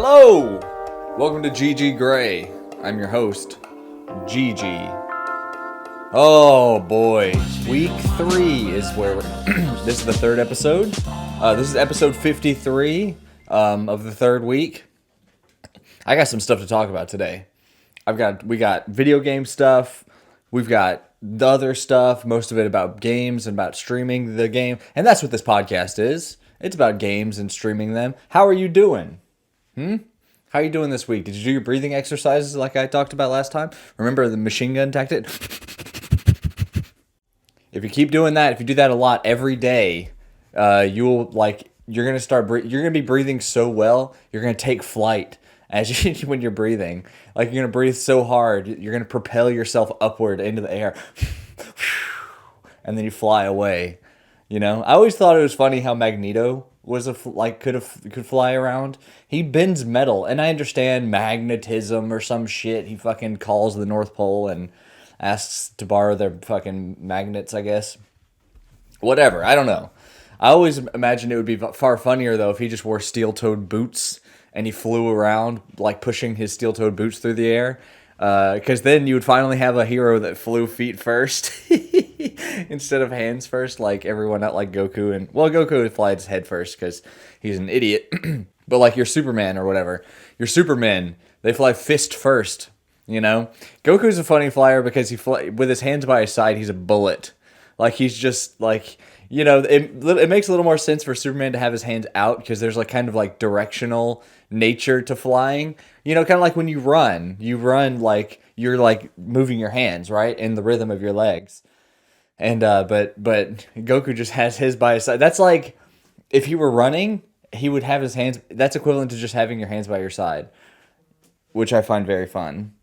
Hello! Welcome to GG Gray. I'm your host, GG. Oh boy, week 3 is where this is the third episode. This is episode 53 of the third week. I got some stuff to talk about today. We got video game stuff. We've got the other stuff, most of it about games and about streaming the game. And that's what this podcast is. It's about games and streaming them. How are you doing? How are you doing this week? Did you do your breathing exercises like I talked about last time? Remember the machine gun tactic? If you keep doing that, if you do that a lot every day, you're gonna be breathing so well, you're gonna take flight when you're breathing. Like you're gonna breathe so hard, you're gonna propel yourself upward into the air, and then you fly away. You know, I always thought it was funny how Magneto could fly around. He bends metal, and I understand magnetism or some shit. He fucking calls the North Pole and asks to borrow their fucking magnets, I guess. Whatever, I don't know. I always imagined it would be far funnier though if he just wore steel-toed boots and he flew around like pushing his steel-toed boots through the air. Because then you would finally have a hero that flew feet first instead of hands first, like everyone, not like Goku. Goku flies head first because he's an idiot. But like your Superman or whatever, your Supermen, they fly fist first. You know, Goku's a funny flyer because with his hands by his side, he's a bullet. Like he's just like, you know, it makes a little more sense for Superman to have his hands out because there's like kind of like directional nature to flying. You know, kind of like when you run like you're like moving your hands, right? In the rhythm of your legs. And but Goku just has his by his side. That's like if he were running, he would have his hands. That's equivalent to just having your hands by your side, which I find very fun.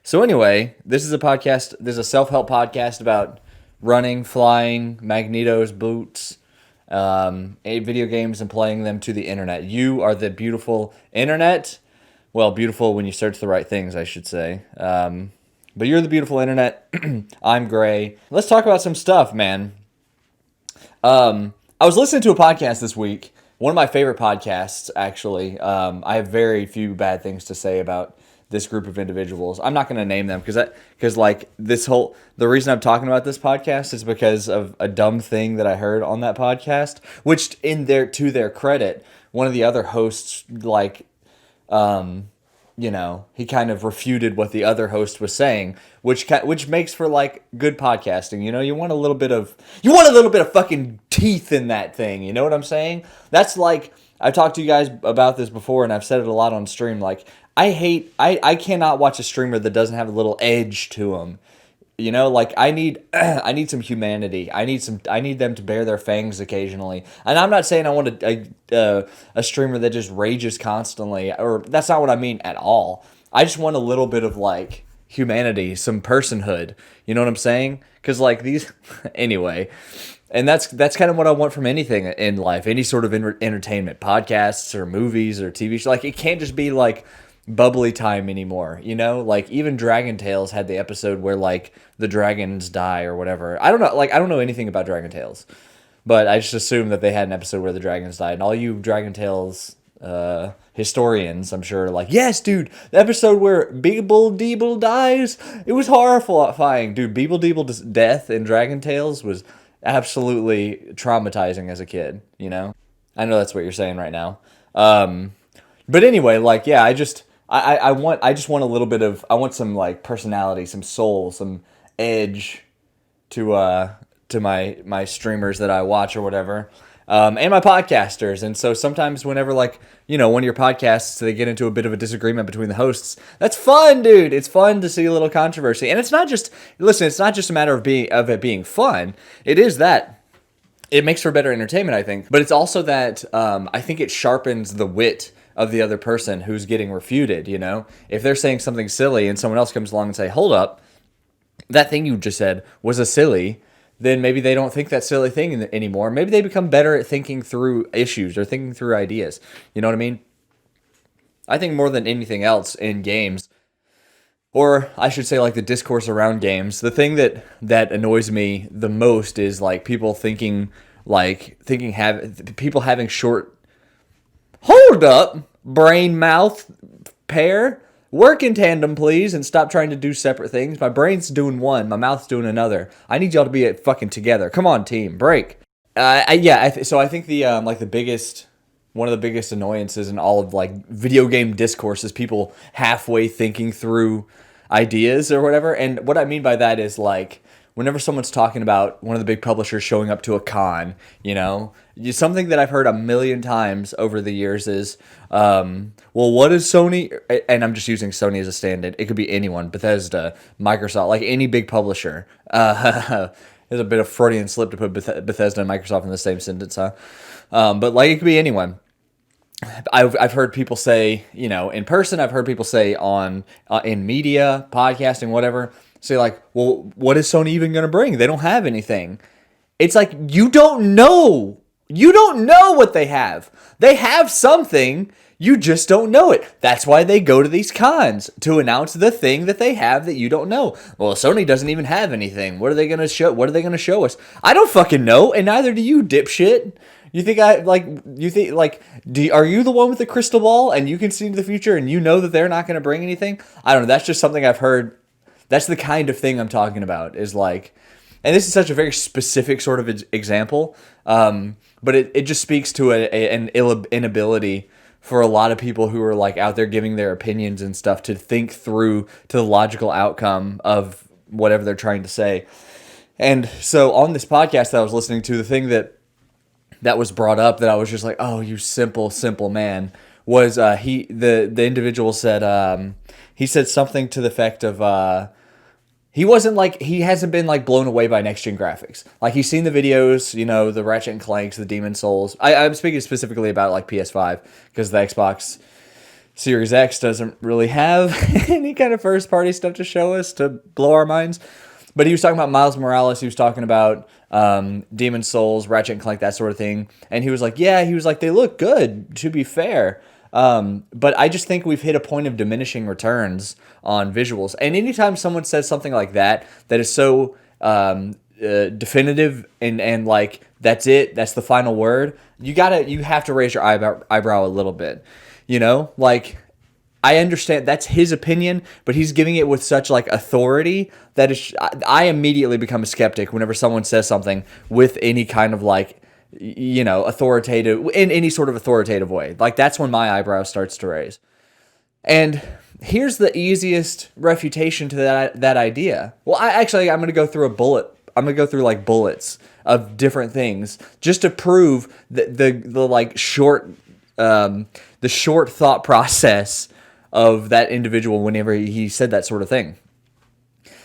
So anyway, this is a podcast. This is a self-help podcast about running, flying, Magneto's boots, video games, and playing them to the internet. You are the beautiful internet. Well, beautiful when you search the right things, I should say. But you're the beautiful internet. I'm Gray. Let's talk about some stuff, man. I was listening to a podcast this week. One of my favorite podcasts, actually. I have very few bad things to say about this group of individuals. I'm not going to name them because like the reason I'm talking about this podcast is because of a dumb thing that I heard on that podcast, which to their credit, one of the other hosts he kind of refuted what the other host was saying, which makes for like good podcasting. You know, you want a little bit of fucking teeth in that thing. You know what I'm saying? That's like, I've talked to you guys about this before, and I've said it a lot on stream. Like, I cannot watch a streamer that doesn't have a little edge to them. You know, like I need some humanity. I need them to bare their fangs occasionally. And I'm not saying I want a streamer that just rages constantly, or that's not what I mean at all. I just want a little bit of like humanity, some personhood. You know what I'm saying? Because like these, anyway. And that's kind of what I want from anything in life, any sort of entertainment, podcasts or movies or TV shows. Like it can't just be like bubbly time anymore, you know? Like even Dragon Tales had the episode where like the dragons die or whatever. I don't know, like I don't know anything about Dragon Tales, but I just assume that they had an episode where the dragons died. And all you Dragon Tales historians, I'm sure, are like, yes, dude, the episode where Beeble Deeble dies, it was horrifying, dude. Beeble Deeble's death in Dragon Tales was absolutely traumatizing as a kid, you know? I know that's what you're saying right now. But anyway, like, yeah, I just want a little bit of, I want some like personality, some soul, some edge to my streamers that I watch or whatever. And my podcasters. And so sometimes whenever like, you know, one of your podcasts, they get into a bit of a disagreement between the hosts, that's fun, dude. It's fun to see a little controversy. And it's not just a matter of it being fun. It is that it makes for better entertainment, I think. But it's also that I think it sharpens the wit of the other person who's getting refuted, you know? If they're saying something silly and someone else comes along and say, hold up, that thing you just said was a silly, then maybe they don't think that silly thing anymore. Maybe they become better at thinking through issues or thinking through ideas. You know what I mean? I think more than anything else in games, or I should say like the discourse around games, the thing that annoys me the most is like people people having short... Hold up! brain mouth pair, work in tandem, please, and stop trying to do separate things. My brain's doing one, my mouth's doing another. I need y'all to be fucking together. Come on, team, break. So I think the like the biggest, one of the biggest annoyances in all of like video game discourse is people halfway thinking through ideas or whatever. And what I mean by that is like whenever someone's talking about one of the big publishers showing up to a con, something that I've heard a million times over the years is, well, what is Sony? And I'm just using Sony as a stand-in. It could be anyone, Bethesda, Microsoft, like any big publisher. There's a bit of Freudian slip to put Bethesda and Microsoft in the same sentence, huh? But like it could be anyone. I've heard people say, in person. I've heard people say on in media, podcasting, whatever. Say like, well, what is Sony even going to bring? They don't have anything. It's like you don't know. You don't know what they have. They have something. You just don't know it. That's why they go to these cons, to announce the thing that they have that you don't know. Well, Sony doesn't even have anything. What are they going to show? What are they going to show us? I don't fucking know, and neither do you, dipshit. You think are you the one with the crystal ball and you can see into the future and you know that they're not going to bring anything? I don't know. That's just something I've heard. That's the kind of thing I'm talking about, is like, and this is such a very specific sort of example, but it just speaks to an inability for a lot of people who are like out there giving their opinions and stuff to think through to the logical outcome of whatever they're trying to say. And so on this podcast that I was listening to, the thing that was brought up that I was just like, oh, you simple man, was the individual said, he said something to the effect of, he hasn't been like blown away by next gen graphics. Like he's seen the videos, the Ratchet and Clanks, the Demon Souls. I'm speaking specifically about like PS5 because the Xbox Series X doesn't really have any kind of first party stuff to show us to blow our minds. But he was talking about Miles Morales. He was talking about Demon Souls, Ratchet and Clank, that sort of thing. And he was like, they look good, to be fair. But I just think we've hit a point of diminishing returns on visuals. And anytime someone says something like that is so definitive and like, that's it, that's the final word, you have to raise your eyebrow a little bit. Like, I understand that's his opinion, but he's giving it with such like authority that I immediately become a skeptic whenever someone says something with any kind of like, authoritative, in any sort of authoritative way. Like that's when my eyebrow starts to raise. And here's the easiest refutation to that idea. Well, I'm going to go through I'm going to go through like bullets of different things just to prove that the like short, the short thought process of that individual whenever he said that sort of thing.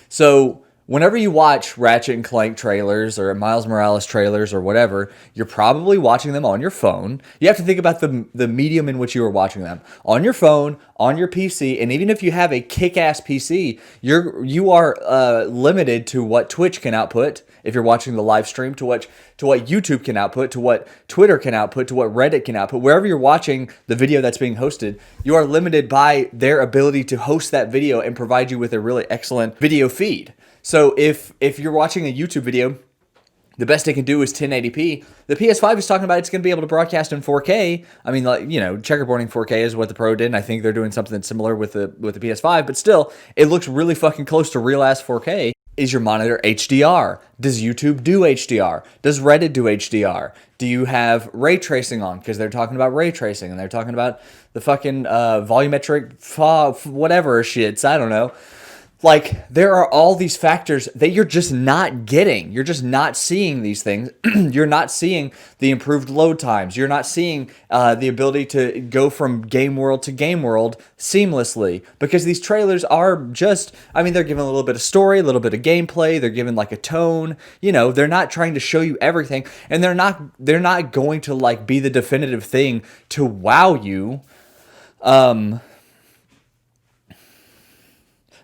So whenever you watch Ratchet and Clank trailers or Miles Morales trailers or whatever, you're probably watching them on your phone. You have to think about the medium in which you are watching them. On your phone, on your PC, and even if you have a kick-ass PC, you are limited to what Twitch can output if you're watching the live stream, to what YouTube can output, to what Twitter can output, to what Reddit can output. Wherever you're watching the video that's being hosted, you are limited by their ability to host that video and provide you with a really excellent video feed. So if you're watching a YouTube video, the best it can do is 1080p. The PS5 is talking about it's going to be able to broadcast in 4K. I mean, like, checkerboarding 4K is what the Pro did, and I think they're doing something similar with the PS5, but still, it looks really fucking close to real-ass 4K. Is your monitor HDR? Does YouTube do HDR? Does Reddit do HDR? Do you have ray tracing on? Because they're talking about ray tracing, and they're talking about the fucking volumetric whatever shits, I don't know. Like, there are all these factors that you're just not getting. You're just not seeing these things. You're not seeing the improved load times. You're not seeing the ability to go from game world to game world seamlessly. Because these trailers are just, they're giving a little bit of story, a little bit of gameplay. They're giving like a tone. They're not trying to show you everything. And they're not going to like be the definitive thing to wow you.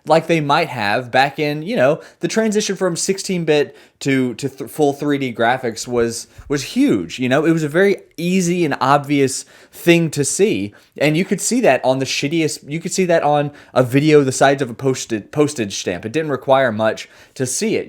Like they might have back in, the transition from 16-bit to full 3D graphics was huge. It was a very easy and obvious thing to see. And you could see that on you could see that on a video the size of a postage stamp. It didn't require much to see it,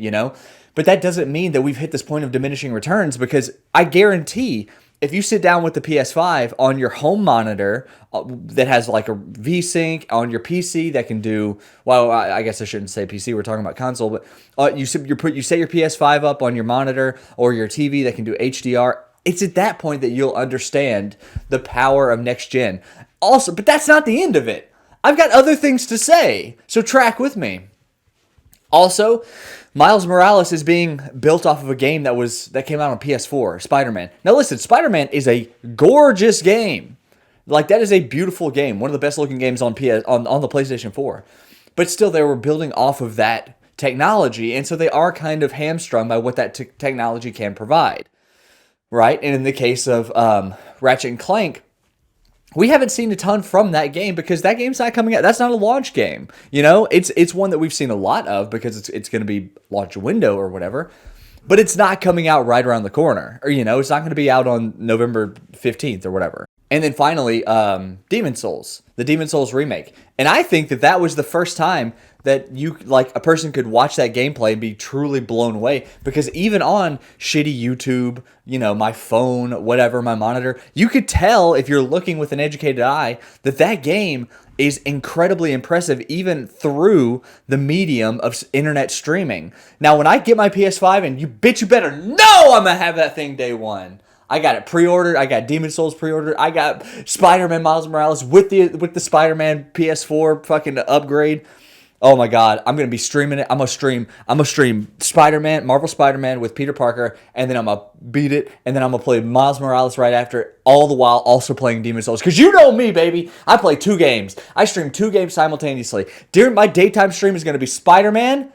But that doesn't mean that we've hit this point of diminishing returns, because I guarantee if you sit down with the PS5 on your home monitor that has like a V-Sync on your PC that can do, well, I guess I shouldn't say PC, we're talking about console, but you set your PS5 up on your monitor or your TV that can do HDR. It's at that point that you'll understand the power of next gen. Also, but that's not the end of it. I've got other things to say, so track with me. Also, Miles Morales is being built off of a game that came out on PS4, Spider-Man. Now listen, Spider-Man is a gorgeous game. Like, that is a beautiful game. One of the best looking games on the PlayStation 4. But still, they were building off of that technology, and so they are kind of hamstrung by what that technology can provide. Right? And in the case of Ratchet and Clank, we haven't seen a ton from that game because that game's not coming out. That's not a launch game. You know, it's one that we've seen a lot of because it's going to be launch window or whatever. But it's not coming out right around the corner. Or, you know, it's not going to be out on November 15th or whatever. And then finally, Demon Souls, the Demon Souls remake. And I think that was the first time that a person could watch that gameplay and be truly blown away. Because even on shitty YouTube, you know, my phone, whatever, my monitor, you could tell if you're looking with an educated eye that game is incredibly impressive even through the medium of internet streaming. Now, when I get my PS5, and you better know I'm going to have that thing day one. I got it pre-ordered. I got Demon Souls pre-ordered. I got Spider-Man Miles Morales with the Spider-Man PS4 fucking upgrade. Oh my God, I'm gonna be streaming it. I'm gonna stream Spider-Man, Marvel Spider-Man with Peter Parker, and then I'm gonna beat it, and then I'm gonna play Miles Morales right after it, all the while also playing Demon Souls. Because you know me, baby. I play 2 games. I stream 2 games simultaneously. During my daytime stream is gonna be Spider-Man,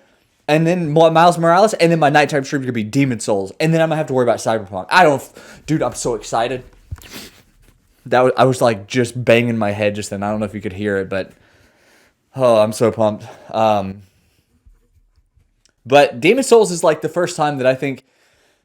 and then Miles Morales, and then my nighttime stream is going to be Demon Souls. And then I'm going to have to worry about Cyberpunk. Dude, I'm so excited. I was like just banging my head just then. I don't know if you could hear it, but I'm so pumped. But Demon Souls is like the first time that I think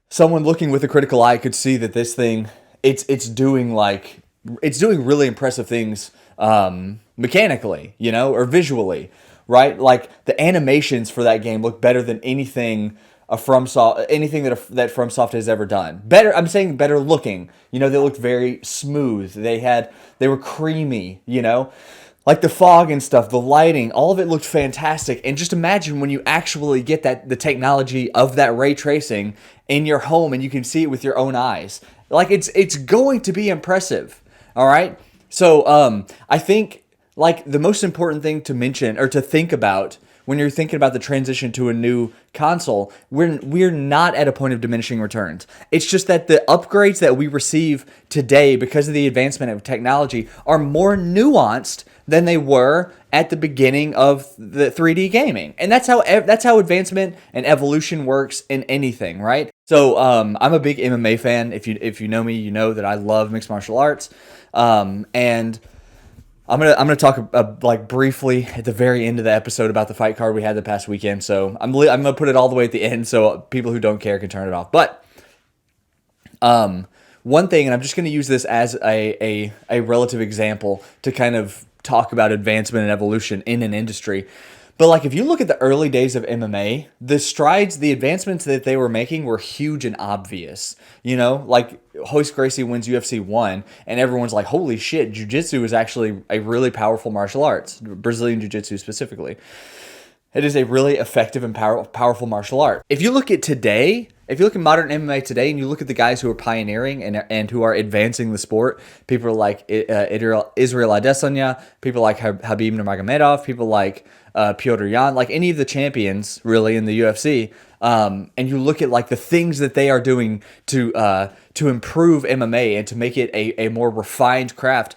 someone looking with a critical eye could see that this thing, it's doing really impressive things mechanically, you know, or visually. Right, like the animations for that game look better than anything that FromSoft has ever done. Better, I'm saying better looking. You know, they looked very smooth. They were creamy. You know, like the fog and stuff, the lighting, all of it looked fantastic. And just imagine when you actually get the technology of that ray tracing in your home and you can see it with your own eyes. Like it's going to be impressive. All right, so I think. Like, the most important thing to mention or to think about when you're thinking about the transition to a new console, we're not at a point of diminishing returns. It's just that the upgrades that we receive today because of the advancement of technology are more nuanced than they were at the beginning of the 3D gaming. And that's how advancement and evolution works in anything, right? So I'm a big MMA fan. If you know me, you know that I love mixed martial arts. And I'm gonna talk like briefly at the very end of the episode about the fight card we had the past weekend. So I'm gonna put it all the way at the end so people who don't care can turn it off. But one thing, and I'm just gonna use this as a relative example to kind of talk about advancement and evolution in an industry. But like if you look at the early days of MMA, the advancements that they were making were huge and obvious. You know, like Royce Gracie wins UFC 1, and everyone's like, holy shit, jiu-jitsu is actually a really powerful martial arts, Brazilian jiu-jitsu specifically. It is a really effective and powerful martial art. If you look at modern MMA today, and you look at the guys who are pioneering and who are advancing the sport, people like Israel Adesanya, people like Khabib Nurmagomedov, people like Petr Yan, like any of the champions really in the UFC, and you look at like the things that they are doing to improve MMA and to make it a more refined craft.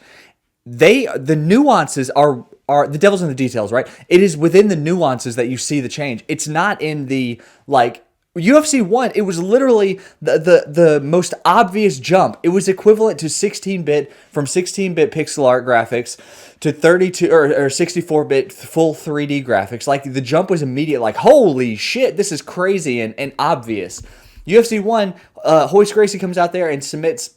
The nuances are the devil's in the details, right? It is within the nuances that you see the change. It's not in the like UFC 1, it was literally the most obvious jump. It was equivalent to 16-bit pixel art graphics to 32 or 64-bit full 3D graphics. Like the jump was immediate, like holy shit, this is crazy and obvious. UFC 1, Royce Gracie comes out there and submits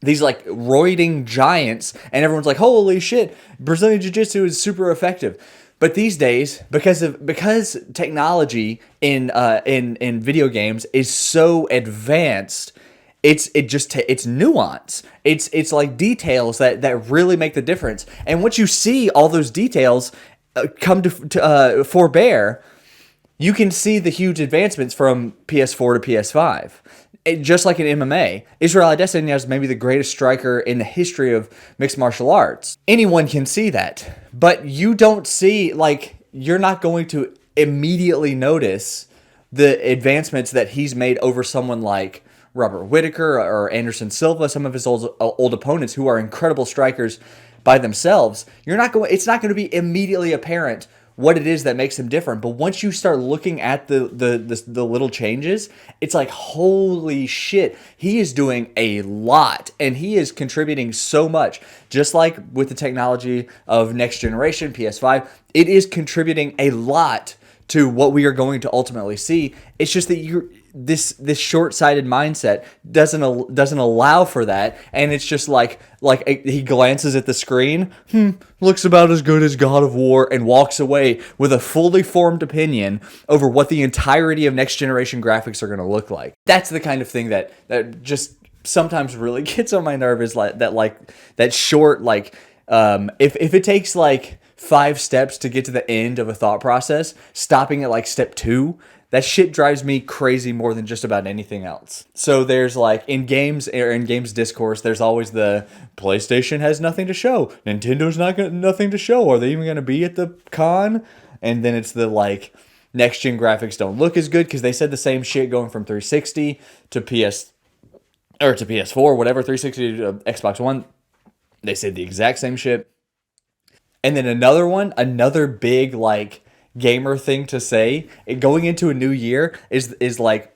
these like roiding giants, and everyone's like, holy shit, Brazilian Jiu-Jitsu is super effective. But these days, because technology in video games is so advanced, it's nuance. It's like details that really make the difference. And once you see all those details come to forbear, you can see the huge advancements from PS4 to PS5. Just like in MMA, Israel Adesanya is maybe the greatest striker in the history of mixed martial arts. Anyone can see that, but you don't see, like, you're not going to immediately notice the advancements that he's made over someone like Robert Whittaker or Anderson Silva, some of his old opponents who are incredible strikers by themselves. It's not going to be immediately apparent what it is that makes him different. But once you start looking at the little changes, it's like, holy shit, he is doing a lot and he is contributing so much. Just like with the technology of next generation PS5, it is contributing a lot to what we are going to ultimately see. It's just that this short-sighted mindset doesn't allow for that, and it's just like he glances at the screen, looks about as good as God of War, and walks away with a fully formed opinion over what the entirety of next generation graphics are going to look like. That's the kind of thing that just sometimes really gets on my nerve, is that short, if it takes like 5 steps to get to the end of a thought process, stopping at like step 2, that shit drives me crazy more than just about anything else. So there's like in games discourse, there's always the PlayStation has nothing to show, Nintendo's nothing to show, are they even going to be at the con? And then it's the like next gen graphics don't look as good because they said the same shit going from 360 to PS4, whatever, 360 to Xbox One. They said the exact same shit. And then another big like gamer thing to say going into a new year is looking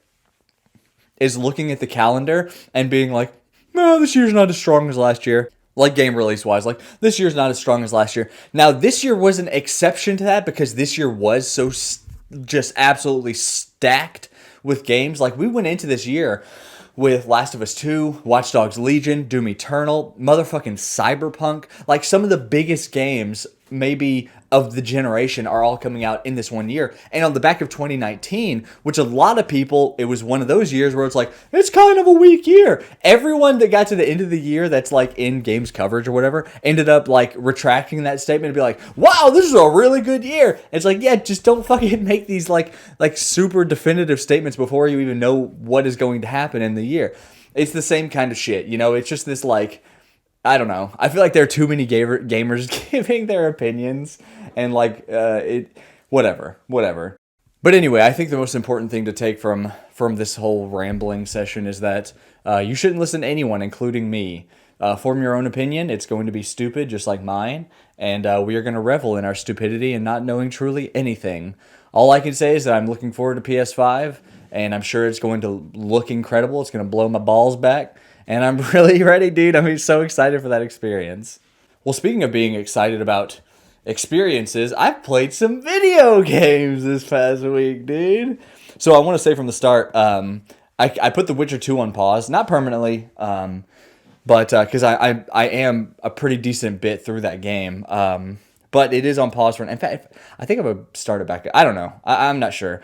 at the calendar and being like, no, this year's not as strong as last year. Like game release wise, like this year's not as strong as last year. Now this year was an exception to that because this year was so just absolutely stacked with games. Like we went into this year with Last of Us 2, Watch Dogs Legion, Doom Eternal, motherfucking Cyberpunk. Like some of the biggest games maybe of the generation are all coming out in this one year. And on the back of 2019, which a lot of people, it was one of those years where it's like, it's kind of a weak year. Everyone that got to the end of the year that's like in games coverage or whatever ended up like retracting that statement and be like, wow, this is a really good year. And it's like, yeah, just don't fucking make these like super definitive statements before you even know what is going to happen in the year. It's the same kind of shit, you know? It's just this like, I don't know. I feel like there are too many gamers giving their opinions and like whatever. But anyway, I think the most important thing to take from this whole rambling session is that you shouldn't listen to anyone, including me. Form your own opinion. It's going to be stupid, just like mine, and we are going to revel in our stupidity and not knowing truly anything. All I can say is that I'm looking forward to PS5, and I'm sure it's going to look incredible. It's going to blow my balls back. And I'm really ready, dude. I'm so excited for that experience. Well, speaking of being excited about experiences, I've played some video games this past week, dude. So I want to say from the start, I put The Witcher 2 on pause. Not permanently, but because I am a pretty decent bit through that game. But it is on pause for... In fact, I think I'm going to start it back. I don't know. I'm not sure.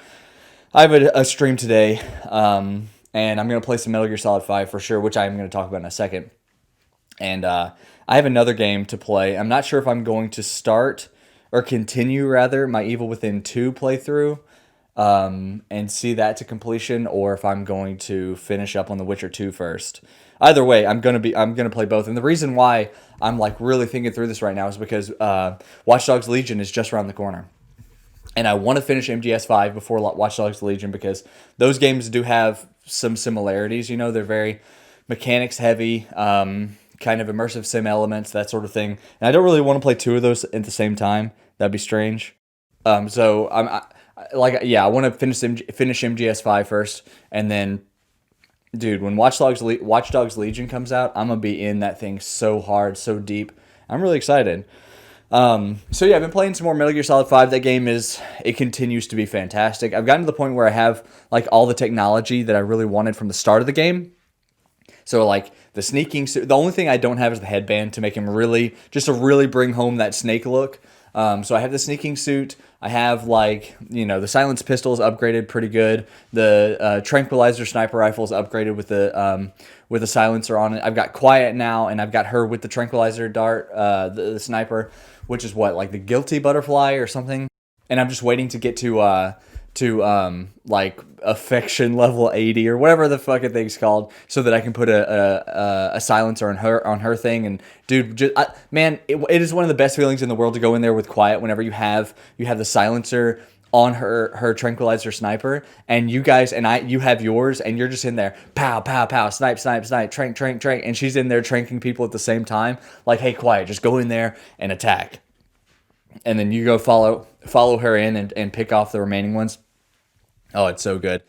I have a stream today, and I'm going to play some Metal Gear Solid 5 for sure, which I'm going to talk about in a second. And I have another game to play. I'm not sure if I'm going to start, or continue rather, my Evil Within 2 playthrough and see that to completion, or if I'm going to finish up on The Witcher 2 first. Either way, I'm going to play both. And the reason why I'm like really thinking through this right now is because Watch Dogs Legion is just around the corner. And I want to finish MGS5 before Watch Dogs Legion because those games do have some similarities. You know, they're very mechanics heavy, kind of immersive sim elements, that sort of thing. And I don't really want to play 2 of those at the same time. That'd be strange. So I want to finish MGS5 first, and then, dude, when Watch Dogs Legion comes out, I'm gonna be in that thing so hard, so deep. I'm really excited. So yeah, I've been playing some more Metal Gear Solid 5. That game it continues to be fantastic. I've gotten to the point where I have like all the technology that I really wanted from the start of the game. So like the sneaking suit, the only thing I don't have is the headband to make him really bring home that Snake look. So I have the sneaking suit. I have like, the silenced pistol is upgraded pretty good. The tranquilizer sniper rifle is upgraded with a silencer on it. I've got quiet now, and I've got her with the tranquilizer dart, the sniper, which is what, like the guilty butterfly or something. And I'm just waiting to get to like affection level 80 or whatever the fuck it thing's called, so that I can put a silencer on her thing. And dude, man, it is one of the best feelings in the world to go in there with quiet whenever you have the silencer on her tranquilizer sniper, and you have yours, and you're just in there, pow pow pow, snipe snipe snipe, trank trank trank, and she's in there tranking people at the same time. Like, hey, quiet, just go in there and attack, and then you go follow her in and pick off the remaining ones. Oh, it's so good.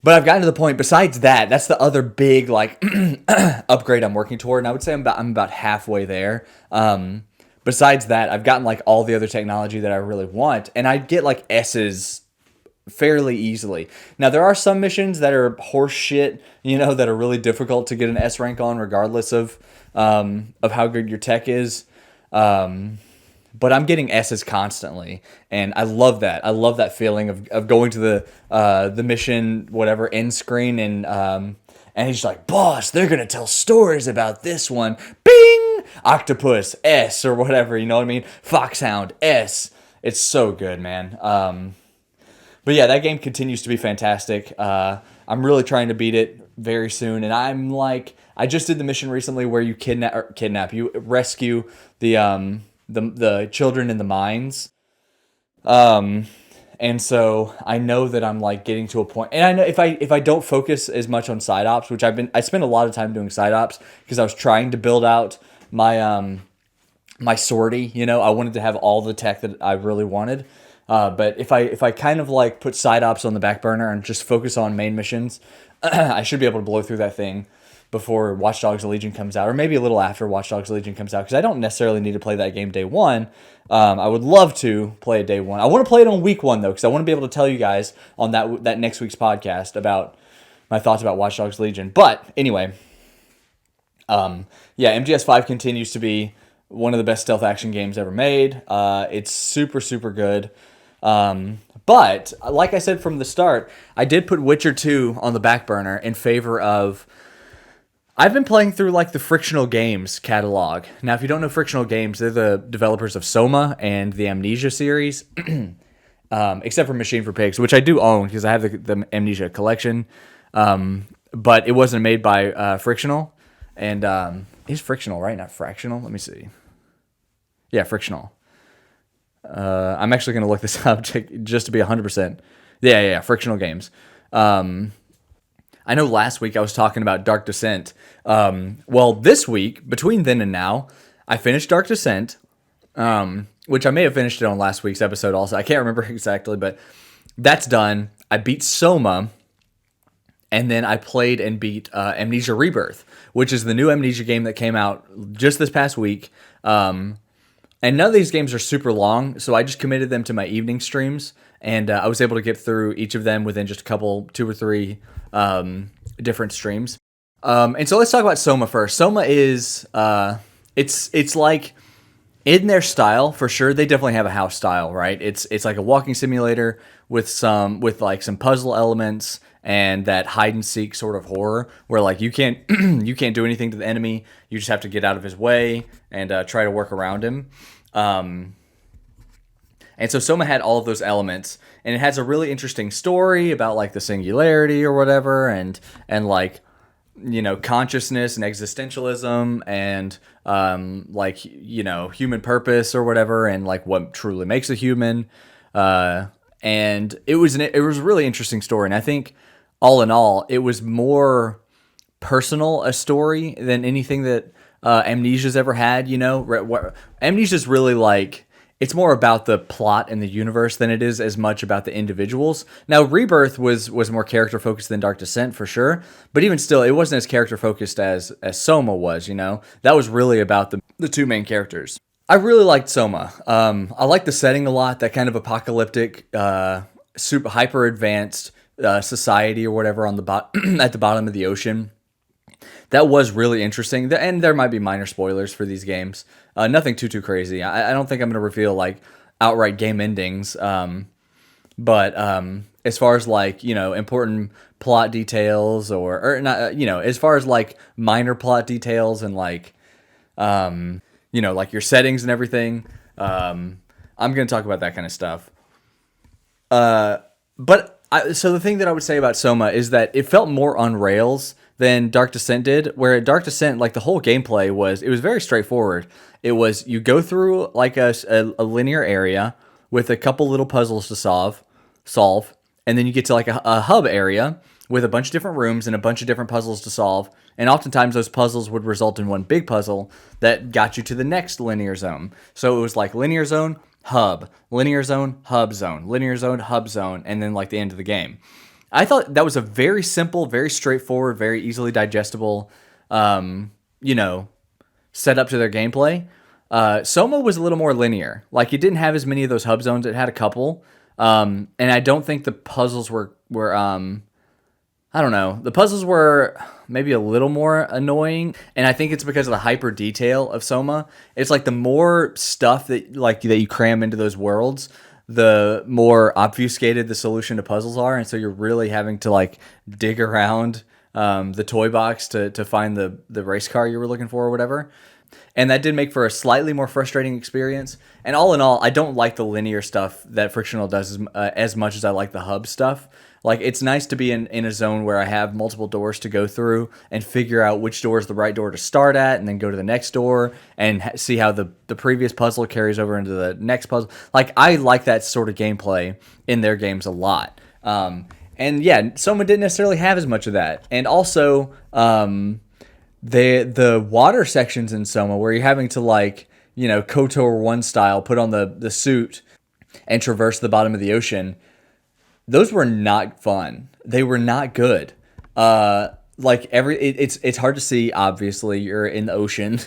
But I've gotten to the point, besides that, that's the other big like upgrade I'm working toward, and I would say I'm about halfway there. Besides that, I've gotten like all the other technology that I really want, and I get like S's fairly easily. Now, there are some missions that are horse shit, that are really difficult to get an S rank on, regardless of how good your tech is. But I'm getting S's constantly, and I love that. I love that feeling of going to the mission, whatever, end screen, and he's like, boss, they're gonna tell stories about this one. Bing! Octopus, S, or whatever, you know what I mean? Foxhound, S. It's so good, man. But yeah, that game continues to be fantastic. I'm really trying to beat it very soon, and I'm like, I just did the mission recently where you you rescue the children in the mines. And so I know that I'm like getting to a point, and I know if I don't focus as much on side ops, which I spent a lot of time doing side ops because I was trying to build out my my sortie. I wanted to have all the tech that I really wanted. But if I kind of like put side ops on the back burner and just focus on main missions, I should be able to blow through that thing before Watch Dogs Legion comes out, or maybe a little after Watch Dogs Legion comes out, because I don't necessarily need to play that game day one. I would love to play it day one. I want to play it on week one, though, because I want to be able to tell you guys on that next week's podcast about my thoughts about Watch Dogs Legion. But anyway, MGS5 continues to be one of the best stealth action games ever made. It's super, super good. But like I said from the start, I did put Witcher 2 on the back burner in favor of... I've been playing through like the Frictional Games catalog. Now, if you don't know Frictional Games, they're the developers of Soma and the Amnesia series, except for Machine for Pigs, which I do own because I have the Amnesia collection. But it wasn't made by Frictional. And is Frictional, right? Not Fractional? Let me see. Yeah, Frictional. I'm actually going to look this up just to be 100%. Yeah, Frictional Games. I know last week I was talking about Dark Descent. Well, this week, between then and now, I finished Dark Descent, which I may have finished it on last week's episode also. I can't remember exactly, but that's done. I beat Soma, and then I played and beat Amnesia Rebirth, which is the new Amnesia game that came out just this past week. And none of these games are super long, so I just committed them to my evening streams, and I was able to get through each of them within just two or three different streams. And so let's talk about Soma first. Soma is it's like in their style for sure. They definitely have a house style, right? It's like a walking simulator with some puzzle elements and that hide and seek sort of horror where like you can't you can't do anything to the enemy. You just have to get out of his way and try to work around him. And so Soma had all of those elements, and it has a really interesting story about like the singularity or whatever, and like, consciousness and existentialism and human purpose or whatever, and like what truly makes a human. And it was a really interesting story, and I think all in all, it was more personal a story than anything that Amnesia's ever had. Amnesia's really like, it's more about the plot and the universe than it is as much about the individuals. Now, Rebirth was more character focused than Dark Descent for sure, but even still, it wasn't as character focused as Soma was. That was really about the two main characters. I really liked Soma. I like the setting a lot. That kind of apocalyptic, super hyper advanced society or whatever on the at the bottom of the ocean. That was really interesting, and there might be minor spoilers for these games. Nothing too crazy. I don't think I'm going to reveal like outright game endings. But as far as like important plot details or not, as far as like minor plot details and like like your settings and everything, I'm going to talk about that kind of stuff. So the thing that I would say about Soma is that it felt more on rails than Dark Descent did, where Dark Descent, like the whole gameplay was very straightforward. It was you go through like a linear area with a couple little puzzles to solve, and then you get to like a hub area with a bunch of different rooms and a bunch of different puzzles to solve. And oftentimes those puzzles would result in one big puzzle that got you to the next linear zone. So it was like linear zone, hub, linear zone, hub zone, linear zone, hub zone, and then like the end of the game. I thought that was a very simple, very straightforward, very easily digestible, setup to their gameplay. Soma was a little more linear. Like it didn't have as many of those hub zones. It had a couple. And I don't think the puzzles were I don't know. The puzzles were maybe a little more annoying, and I think it's because of the hyper detail of Soma. It's like the more stuff that you cram into those worlds, the more obfuscated the solution to puzzles are, and so you're really having to like dig around the toy box to find the race car you were looking for or whatever. And that did make for a slightly more frustrating experience. And all in all, I don't like the linear stuff that Frictional does as much as I like the hub stuff. Like, it's nice to be in a zone where I have multiple doors to go through and figure out which door is the right door to start at, and then go to the next door and see how the previous puzzle carries over into the next puzzle. Like, I like that sort of gameplay in their games a lot. And yeah, Soma didn't necessarily have as much of that. And also, the water sections in Soma where you're having to KOTOR 1 style put on the suit and traverse the bottom of the ocean, those were not fun. They were not good. It's hard to see, obviously you're in the ocean.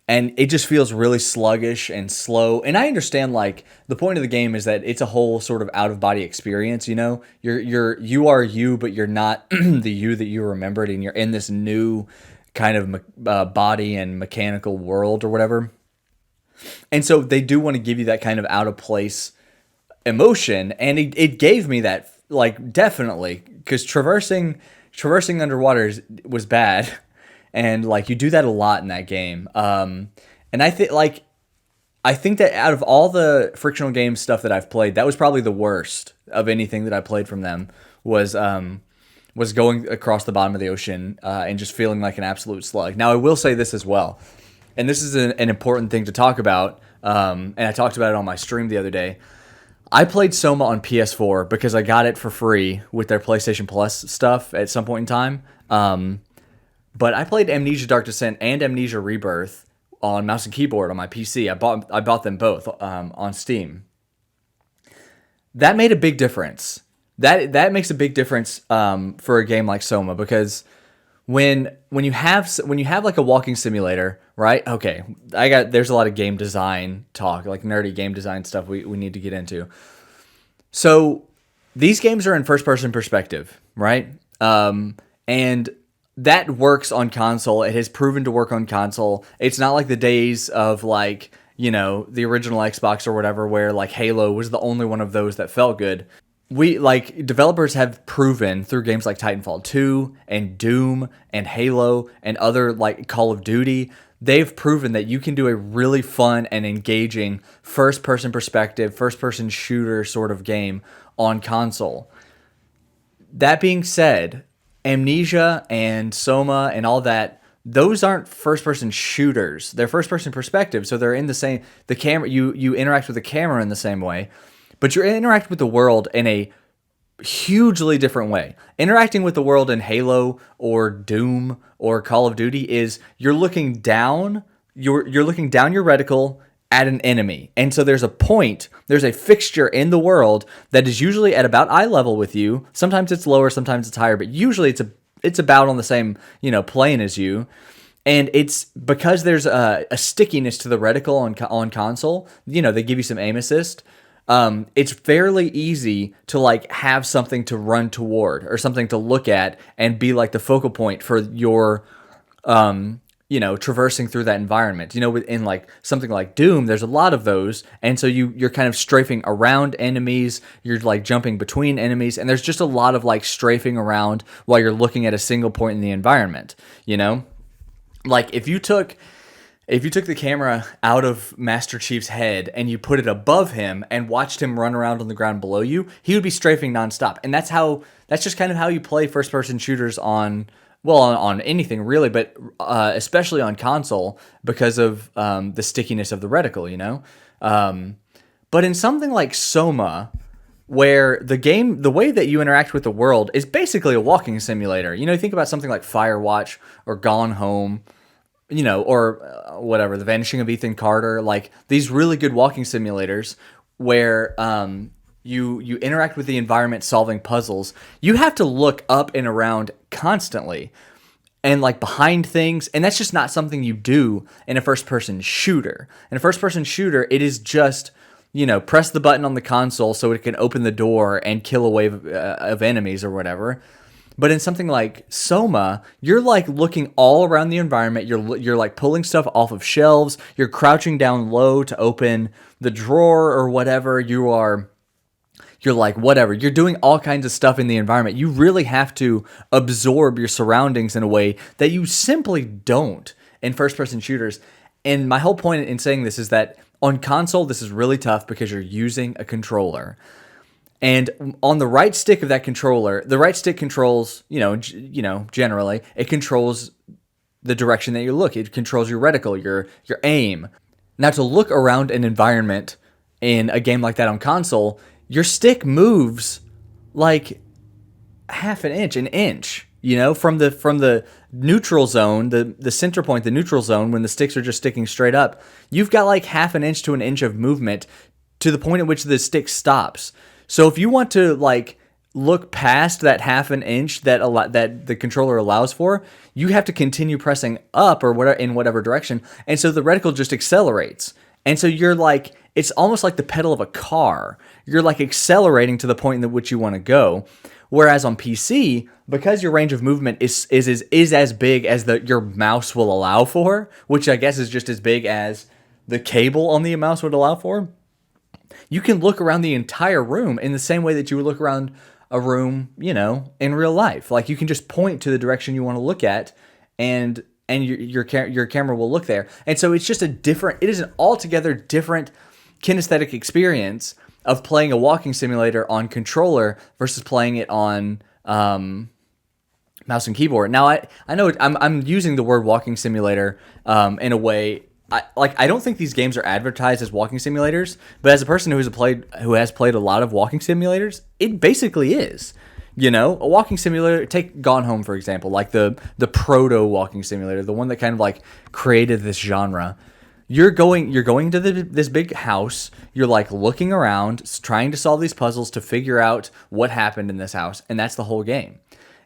And it just feels really sluggish and slow. And I understand the point of the game is that it's a whole sort of out of body experience, you are you, but you're not the you that you remembered, and you're in this new kind of body and mechanical world or whatever. And so they do want to give you that kind of out of place emotion, and it gave me that, definitely, because traversing underwater was bad. And you do that a lot in that game. And I think that out of all the Frictional Games stuff that I've played, that was probably the worst of anything that I played from them, was going across the bottom of the ocean and just feeling like an absolute slug. Now, I will say this as well, and this is an important thing to talk about, and I talked about it on my stream the other day. I played Soma on PS4 because I got it for free with their PlayStation Plus stuff at some point in time. But I played Amnesia Dark Descent and Amnesia Rebirth on mouse and keyboard on my PC. I bought them both on Steam. That made a big difference. That makes a big difference for a game like Soma, because when you have like a walking simulator, right? Okay, there's a lot of game design talk, like nerdy game design stuff we need to get into. So these games are in first person perspective, right? And that works on console. It has proven to work on console. It's not like the days of the original Xbox or whatever, where Halo was the only one of those that felt good. Developers have proven through games like Titanfall 2 and Doom and Halo and other Call of Duty, they've proven that you can do a really fun and engaging first person perspective, first person shooter sort of game on console. That being said, Amnesia and Soma and all that, those aren't first-person shooters. They're first-person perspective, so they're in the same... The camera, you interact with the camera in the same way, but you interact with the world in a hugely different way. Interacting with the world in Halo or Doom or Call of Duty is you're looking down. You're looking down your reticle at an enemy. And so there's a fixture in the world that is usually at about eye level with you. Sometimes it's lower, sometimes it's higher, but usually it's about on the same, plane as you. And it's because there's a stickiness to the reticle on console. They give you some aim assist. it's fairly easy to like have something to run toward or something to look at and be like the focal point for your traversing through that environment. In like something like Doom, there's a lot of those, and so you're kind of strafing around enemies, you're like jumping between enemies, and there's just a lot of like strafing around while you're looking at a single point in the environment. Like if you took the camera out of Master Chief's head and you put it above him and watched him run around on the ground below you, he would be strafing nonstop. And that's just kind of how you play first-person shooters on anything really, but especially on console because of the stickiness of the reticle, But in something like Soma, where the way that you interact with the world is basically a walking simulator. Think about something like Firewatch or Gone Home, or whatever, The Vanishing of Ethan Carter, like these really good walking simulators where you interact with the environment solving puzzles. You have to look up and around constantly and like behind things, and that's just not something you do in a first-person shooter. In a first-person shooter, it is just, press the button on the console so it can open the door and kill a wave of enemies or whatever. But in something like Soma, you're like looking all around the environment. You're like pulling stuff off of shelves. You're crouching down low to open the drawer or whatever. You're like whatever. You're doing all kinds of stuff in the environment. You really have to absorb your surroundings in a way that you simply don't in first-person shooters. And my whole point in saying this is that on console, this is really tough because you're using a controller. And on the right stick of that controller, the right stick controls, generally, it controls the direction that you look. It controls your reticle, your aim. Now, to look around an environment in a game like that on console, your stick moves like half an inch, from the neutral zone, the center point, the neutral zone, when the sticks are just sticking straight up. You've got like half an inch to an inch of movement to the point at which the stick stops. So if you want to like look past that half an inch that the controller allows for, you have to continue pressing up or whatever in whatever direction, and so the reticle just accelerates. And so you're like, it's almost like the pedal of a car. You're like accelerating to the point in which you want to go. Whereas on PC, because your range of movement is as big as your mouse will allow for, which I guess is just as big as the cable on the mouse would allow for, you can look around the entire room in the same way that you would look around a room, in real life. Like you can just point to the direction you want to look at, and your camera will look there. And so it's just it is an altogether different kinesthetic experience of playing a walking simulator on controller versus playing it on mouse and keyboard. Now I know I'm using the word walking simulator in a way. I don't think these games are advertised as walking simulators, but as a person who has played a lot of walking simulators, it basically is. A walking simulator, take Gone Home, for example, like the proto walking simulator, the one that kind of like created this genre. You're going to this big house, you're like looking around, trying to solve these puzzles to figure out what happened in this house, and that's the whole game.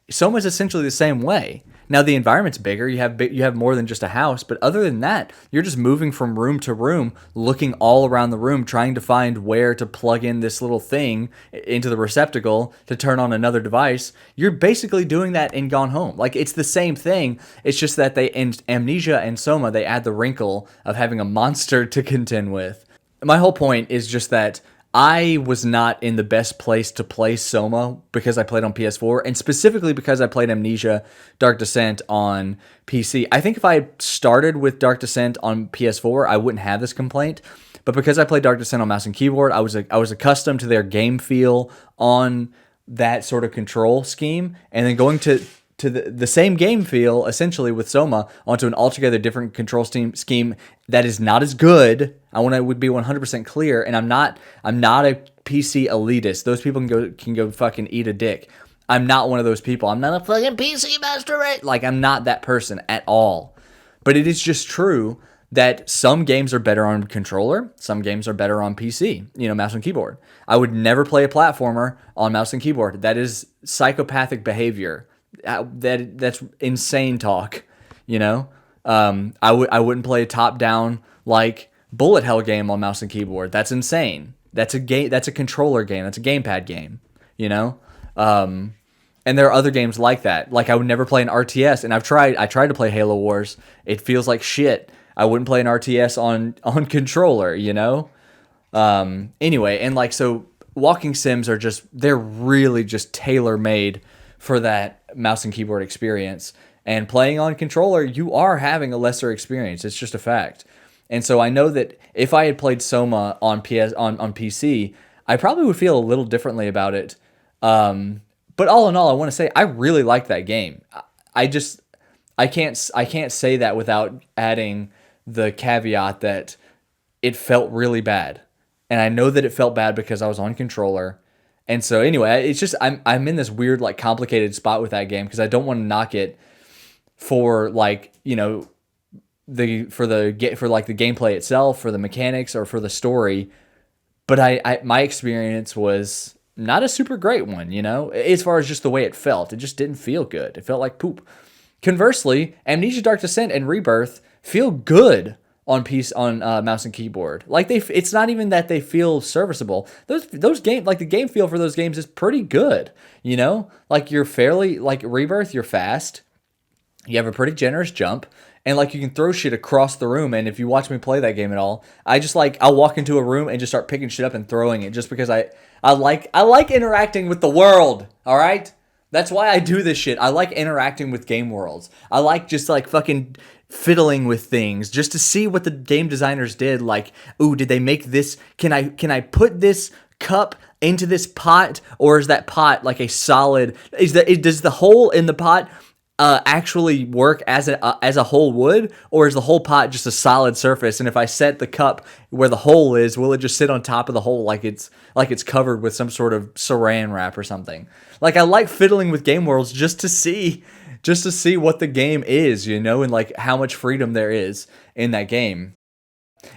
Soma is essentially the same way. Now the environment's bigger, you have more than just a house, but other than that, you're just moving from room to room, looking all around the room, trying to find where to plug in this little thing into the receptacle to turn on another device. You're basically doing that in Gone Home. Like it's the same thing, it's just that in Amnesia and Soma, they add the wrinkle of having a monster to contend with. My whole point is just that I was not in the best place to play Soma because I played on PS4, and specifically because I played Amnesia Dark Descent on PC. I think if I had started with Dark Descent on PS4, I wouldn't have this complaint. But because I played Dark Descent on mouse and keyboard, I was accustomed to their game feel on that sort of control scheme, and then going to the same game feel essentially with Soma onto an altogether different control scheme that is not as good. I would be 100% clear, and I'm not a PC elitist. Those people can go fucking eat a dick. I'm not one of those people. I'm not a fucking PC master race. Like I'm not that person at all. But it is just true that some games are better on controller, some games are better on PC, mouse and keyboard. I would never play a platformer on mouse and keyboard. That is psychopathic behavior. That's insane talk, I wouldn't play a top down like bullet hell game on mouse and keyboard. That's insane. That's a game. That's a controller game. That's a gamepad game. You know. And there are other games like that. Like I would never play an RTS, and I tried to play Halo Wars. It feels like shit. I wouldn't play an RTS on controller, you know? Anyway, and like so walking sims are they're really just tailor-made for that mouse and keyboard experience. And playing on controller, you are having a lesser experience. It's just a fact. And so I know that if I had played Soma on PC, I probably would feel a little differently about it. But all in all, I want to say I really like that game. I can't say that without adding the caveat that it felt really bad, and I know that it felt bad because I was on controller. And so anyway, it's just I'm in this weird like complicated spot with that game because I don't want to knock it for like for the gameplay itself, for the mechanics, or for the story. But my experience was not a super great one, as far as just the way it felt. It just didn't feel good. It felt like poop. Conversely, Amnesia Dark Descent and Rebirth feel good on mouse and keyboard. Like it's not even that they feel serviceable. Those games, like the game feel for those games is pretty good. Like you're fairly like Rebirth, you're fast. You have a pretty generous jump. And like you can throw shit across the room, and if you watch me play that game at all, I'll walk into a room and just start picking shit up and throwing it just because I like interacting with the world. All right, that's why I do this shit. I like interacting with game worlds. I like just like fucking fiddling with things just to see what the game designers did. Like, ooh, did they make this? Can I put this cup into this pot, or is that pot like a solid? Does the hole in the pot actually work as a whole would, or is the whole pot just a solid surface? And if I set the cup where the hole is, will it just sit on top of the hole like it's covered with some sort of saran wrap or something? Like I like fiddling with game worlds just to see what the game is, and like how much freedom there is in that game.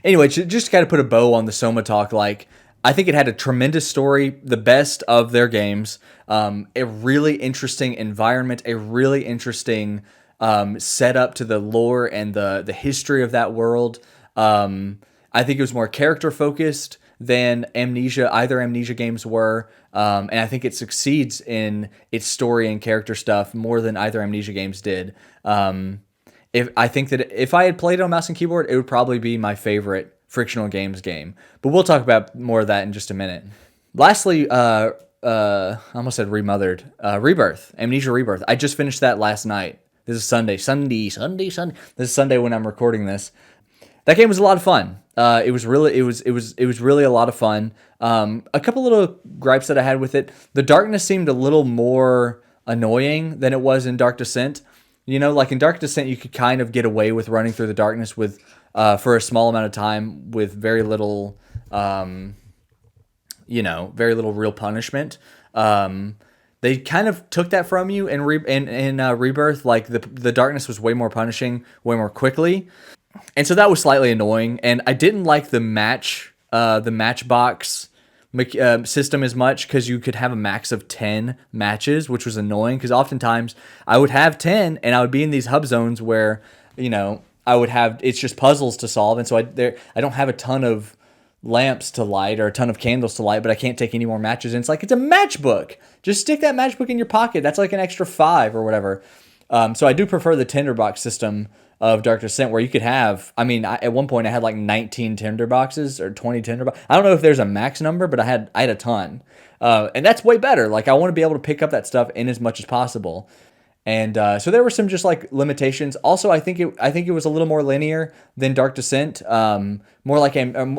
Anyway, just kind of put a bow on the Soma talk. Like I think it had a tremendous story, the best of their games, a really interesting environment, a really interesting setup to the lore and the history of that world. I think it was more character focused than either Amnesia games were, and I think it succeeds in its story and character stuff more than either Amnesia games did. I think that if I had played on mouse and keyboard, it would probably be my favorite frictional games game. But we'll talk about more of that in just a minute. Lastly, I almost said Rebirth. Amnesia Rebirth. I just finished that last night. This is Sunday. This is Sunday when I'm recording this. That game was a lot of fun. It was really a lot of fun. A couple little gripes that I had with it. The darkness seemed a little more annoying than it was in Dark Descent. Like in Dark Descent, you could kind of get away with running through the darkness with for a small amount of time with very little, very little real punishment. They kind of took that from you in Rebirth. Like the darkness was way more punishing, way more quickly, and so that was slightly annoying. And I didn't like the matchbox system as much because you could have a max of 10 matches, which was annoying because oftentimes I would have 10 and I would be in these hub zones where I would have, it's just puzzles to solve, and so I don't have a ton of lamps to light or a ton of candles to light, but I can't take any more matches. And it's like, it's a matchbook. Just stick that matchbook in your pocket. That's like an extra 5 or whatever. So I do prefer the tinderbox system of Dark Descent, where you could have, at one point I had like 19 tinderboxes or 20 tinderboxes. I don't know if there's a max number, but I had a ton. And that's way better. Like I want to be able to pick up that stuff in as much as possible. And so there were some just like limitations. Also, I think it was a little more linear than Dark Descent. More like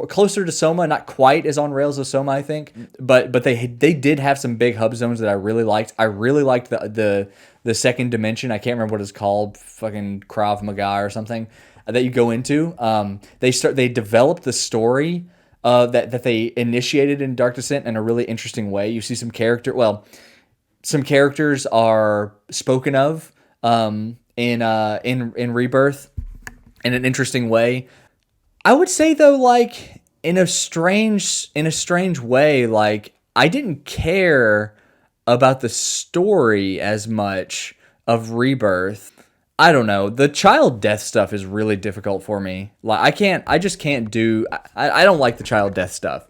closer to Soma, not quite as on rails as Soma, I think. But they did have some big hub zones that I really liked. I really liked the second dimension. I can't remember what it's called, fucking Krav Maga or something, that you go into. They developed the story that they initiated in Dark Descent in a really interesting way. You see some characters are spoken of in Rebirth in an interesting way. I would say though, like in a strange way, like I didn't care about the story as much of Rebirth. I don't know. The child death stuff is really difficult for me. Like I don't like the child death stuff.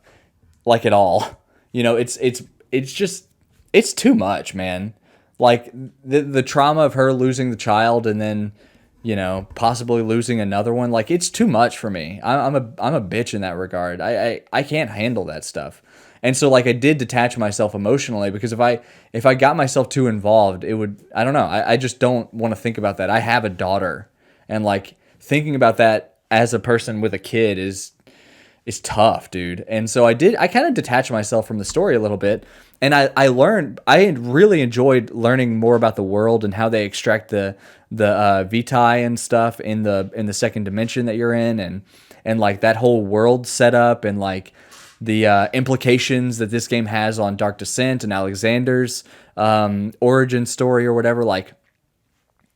like at all. It's just it's too much, man. Like the trauma of her losing the child and then possibly losing another one. Like it's too much for me. I'm a bitch in that regard. I can't handle that stuff. And so like I did detach myself emotionally because if I got myself too involved, it would I don't know. I just don't want to think about that. I have a daughter and like thinking about that as a person with a kid is tough, dude. And so I kind of detached myself from the story a little bit. And I really enjoyed learning more about the world and how they extract the vitae and stuff in the second dimension that you're in, and like that whole world setup and like the implications that this game has on Dark Descent and Alexander's origin story or whatever. Like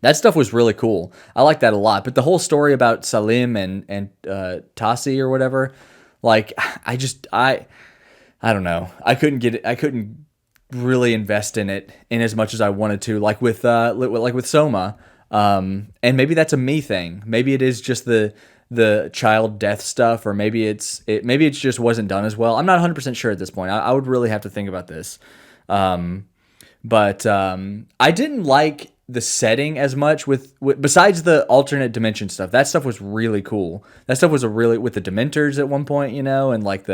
that stuff was really cool. I like that a lot. But the whole story about Salim and Tasi or whatever, like I don't know. I couldn't get it. I couldn't really invest in it in as much as I wanted to. Like with Soma, and maybe that's a me thing. Maybe it is just the child death stuff, or maybe maybe it just wasn't done as well. I'm not 100% sure at this point. I would really have to think about this. But I didn't like the setting as much with besides the alternate dimension stuff. That stuff was really cool. That stuff was with the Dementors at one point, and like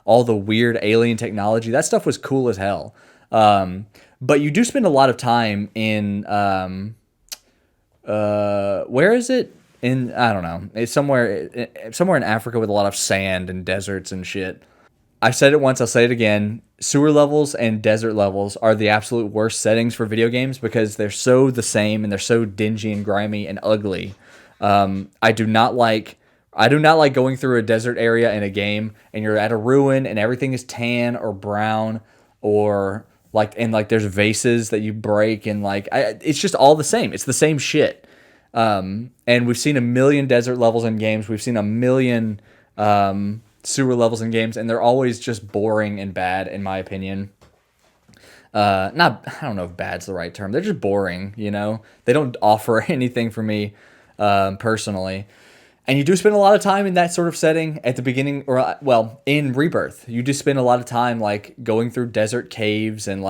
all the weird alien technology. That stuff was cool as hell. But you do spend a lot of time in where is it? I don't know. It's somewhere in Africa with a lot of sand and deserts and shit. I've said it once, I'll say it again. Sewer levels and desert levels are the absolute worst settings for video games because they're so the same and they're so dingy and grimy and ugly. I do not like going through a desert area in a game and you're at a ruin and everything is tan or brown or like there's vases that you break and it's just all the same. It's the same shit. And we've seen a million desert levels in games. We've seen a million sewer levels in games, and they're always just boring and bad, in my opinion. I don't know if bad's the right term. They're just boring, They don't offer anything for me personally. And you do spend a lot of time in that sort of setting at the beginning, in Rebirth. You just spend a lot of time, going through desert caves and,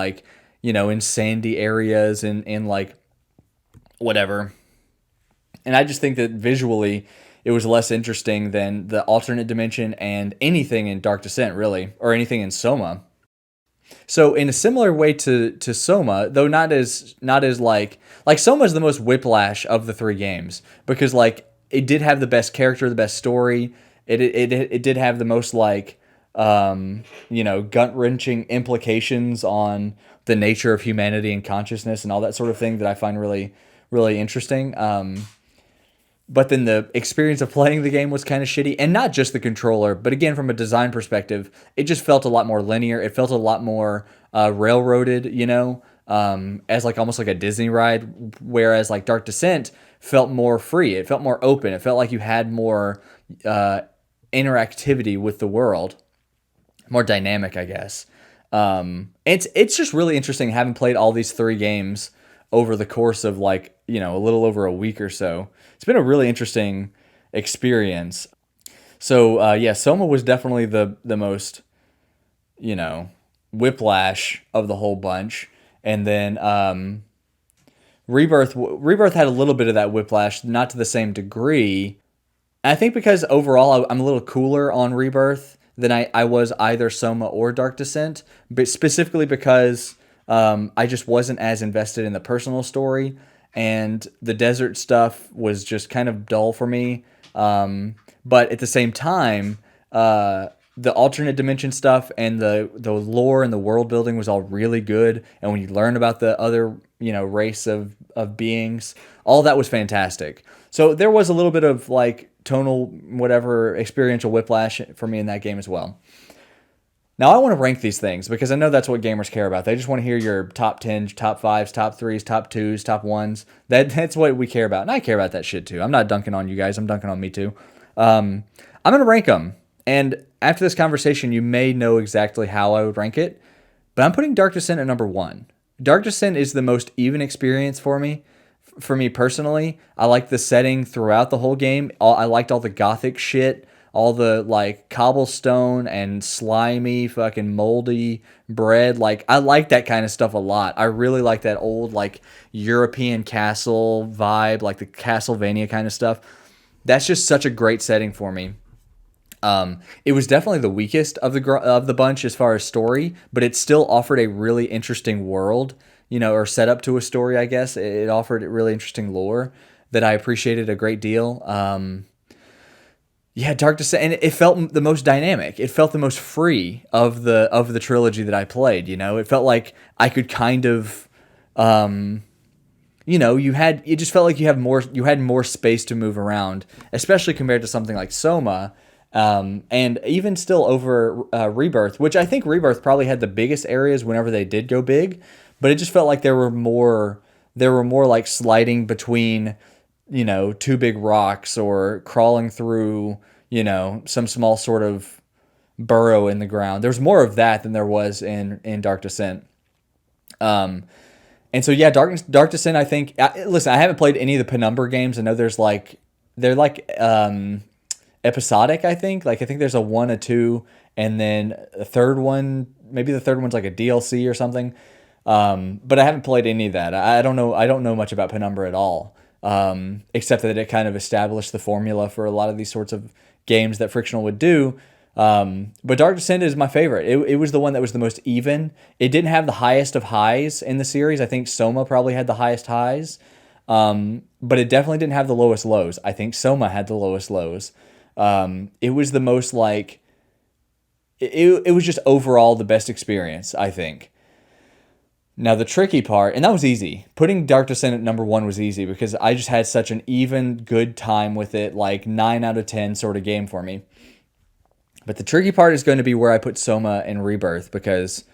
in sandy areas and whatever. And I just think that visually it was less interesting than the alternate dimension and anything in Dark Descent, really, or anything in Soma. So in a similar way to Soma, though not as like Soma is the most whiplash of the three games because it did have the best character, the best story. It did have the most gut-wrenching implications on the nature of humanity and consciousness and all that sort of thing that I find really, really interesting. But then the experience of playing the game was kind of shitty. And not just the controller, but again, from a design perspective, it just felt a lot more linear. It felt a lot more railroaded, as almost like a Disney ride. Whereas Dark Descent felt more free. It felt more open. It felt like you had more interactivity with the world. More dynamic, I guess. It's just really interesting having played all these three games over the course of a little over a week or so. It's been a really interesting experience. So Soma was definitely the most, whiplash of the whole bunch. And then Rebirth had a little bit of that whiplash, not to the same degree. And I think because overall I'm a little cooler on Rebirth than I was either Soma or Dark Descent, but specifically because I just wasn't as invested in the personal story, and the desert stuff was just kind of dull for me. But at the same time, the alternate dimension stuff and the lore and the world building was all really good. And when you learn about the other, race of beings, all that was fantastic. So there was a little bit of tonal, whatever, experiential whiplash for me in that game as well. Now, I want to rank these things because I know that's what gamers care about. They just want to hear your top 10, top 5s, top 3s, top 2s, top 1s. That's what we care about. And I care about that shit too. I'm not dunking on you guys. I'm dunking on me too. I'm going to rank them. And after this conversation, you may know exactly how I would rank it. But I'm putting Dark Descent at number 1. Dark Descent is the most even experience for me. For me personally, I like the setting throughout the whole game. I liked all the gothic shit. all the like cobblestone and slimy fucking moldy bread. Like I like that kind of stuff a lot. I really like that old like European castle vibe, like the Castlevania kind of stuff. That's just such a great setting for me. It was definitely the weakest of the bunch as far as story, but it still offered a really interesting world, or setup to a story. I guess it offered really interesting lore that I appreciated a great deal. Yeah, Dark Descent, and it felt the most dynamic. It felt the most free of the trilogy that I played. It felt like I could kind of, it just felt like you had more space to move around, especially compared to something like Soma. And even still over Rebirth, which I think Rebirth probably had the biggest areas whenever they did go big, but it just felt like there were more like sliding between, two big rocks or crawling through, some small sort of burrow in the ground. There's more of that than there was in Dark Descent. And so yeah, Dark Descent. I think. Listen, I haven't played any of the Penumbra games. I know they're like episodic. I think there's a 1, a 2, and then a third one. Maybe the third one's like a DLC or something. But I haven't played any of that. I don't know. I don't know much about Penumbra at all, except that it kind of established the formula for a lot of these sorts of games that Frictional would do. But Dark Descent is my favorite. It was the one that was the most even. It didn't have the highest of highs in the series. I think Soma probably had the highest highs, but it definitely didn't have the lowest lows. I think Soma had the lowest lows. It was the most like, it was just overall the best experience, I think. Now the tricky part, and that was easy. Putting Dark Descent at number 1 was easy because I just had such an even good time with it, like 9 out of 10 sort of game for me. But the tricky part is going to be where I put Soma and Rebirth, because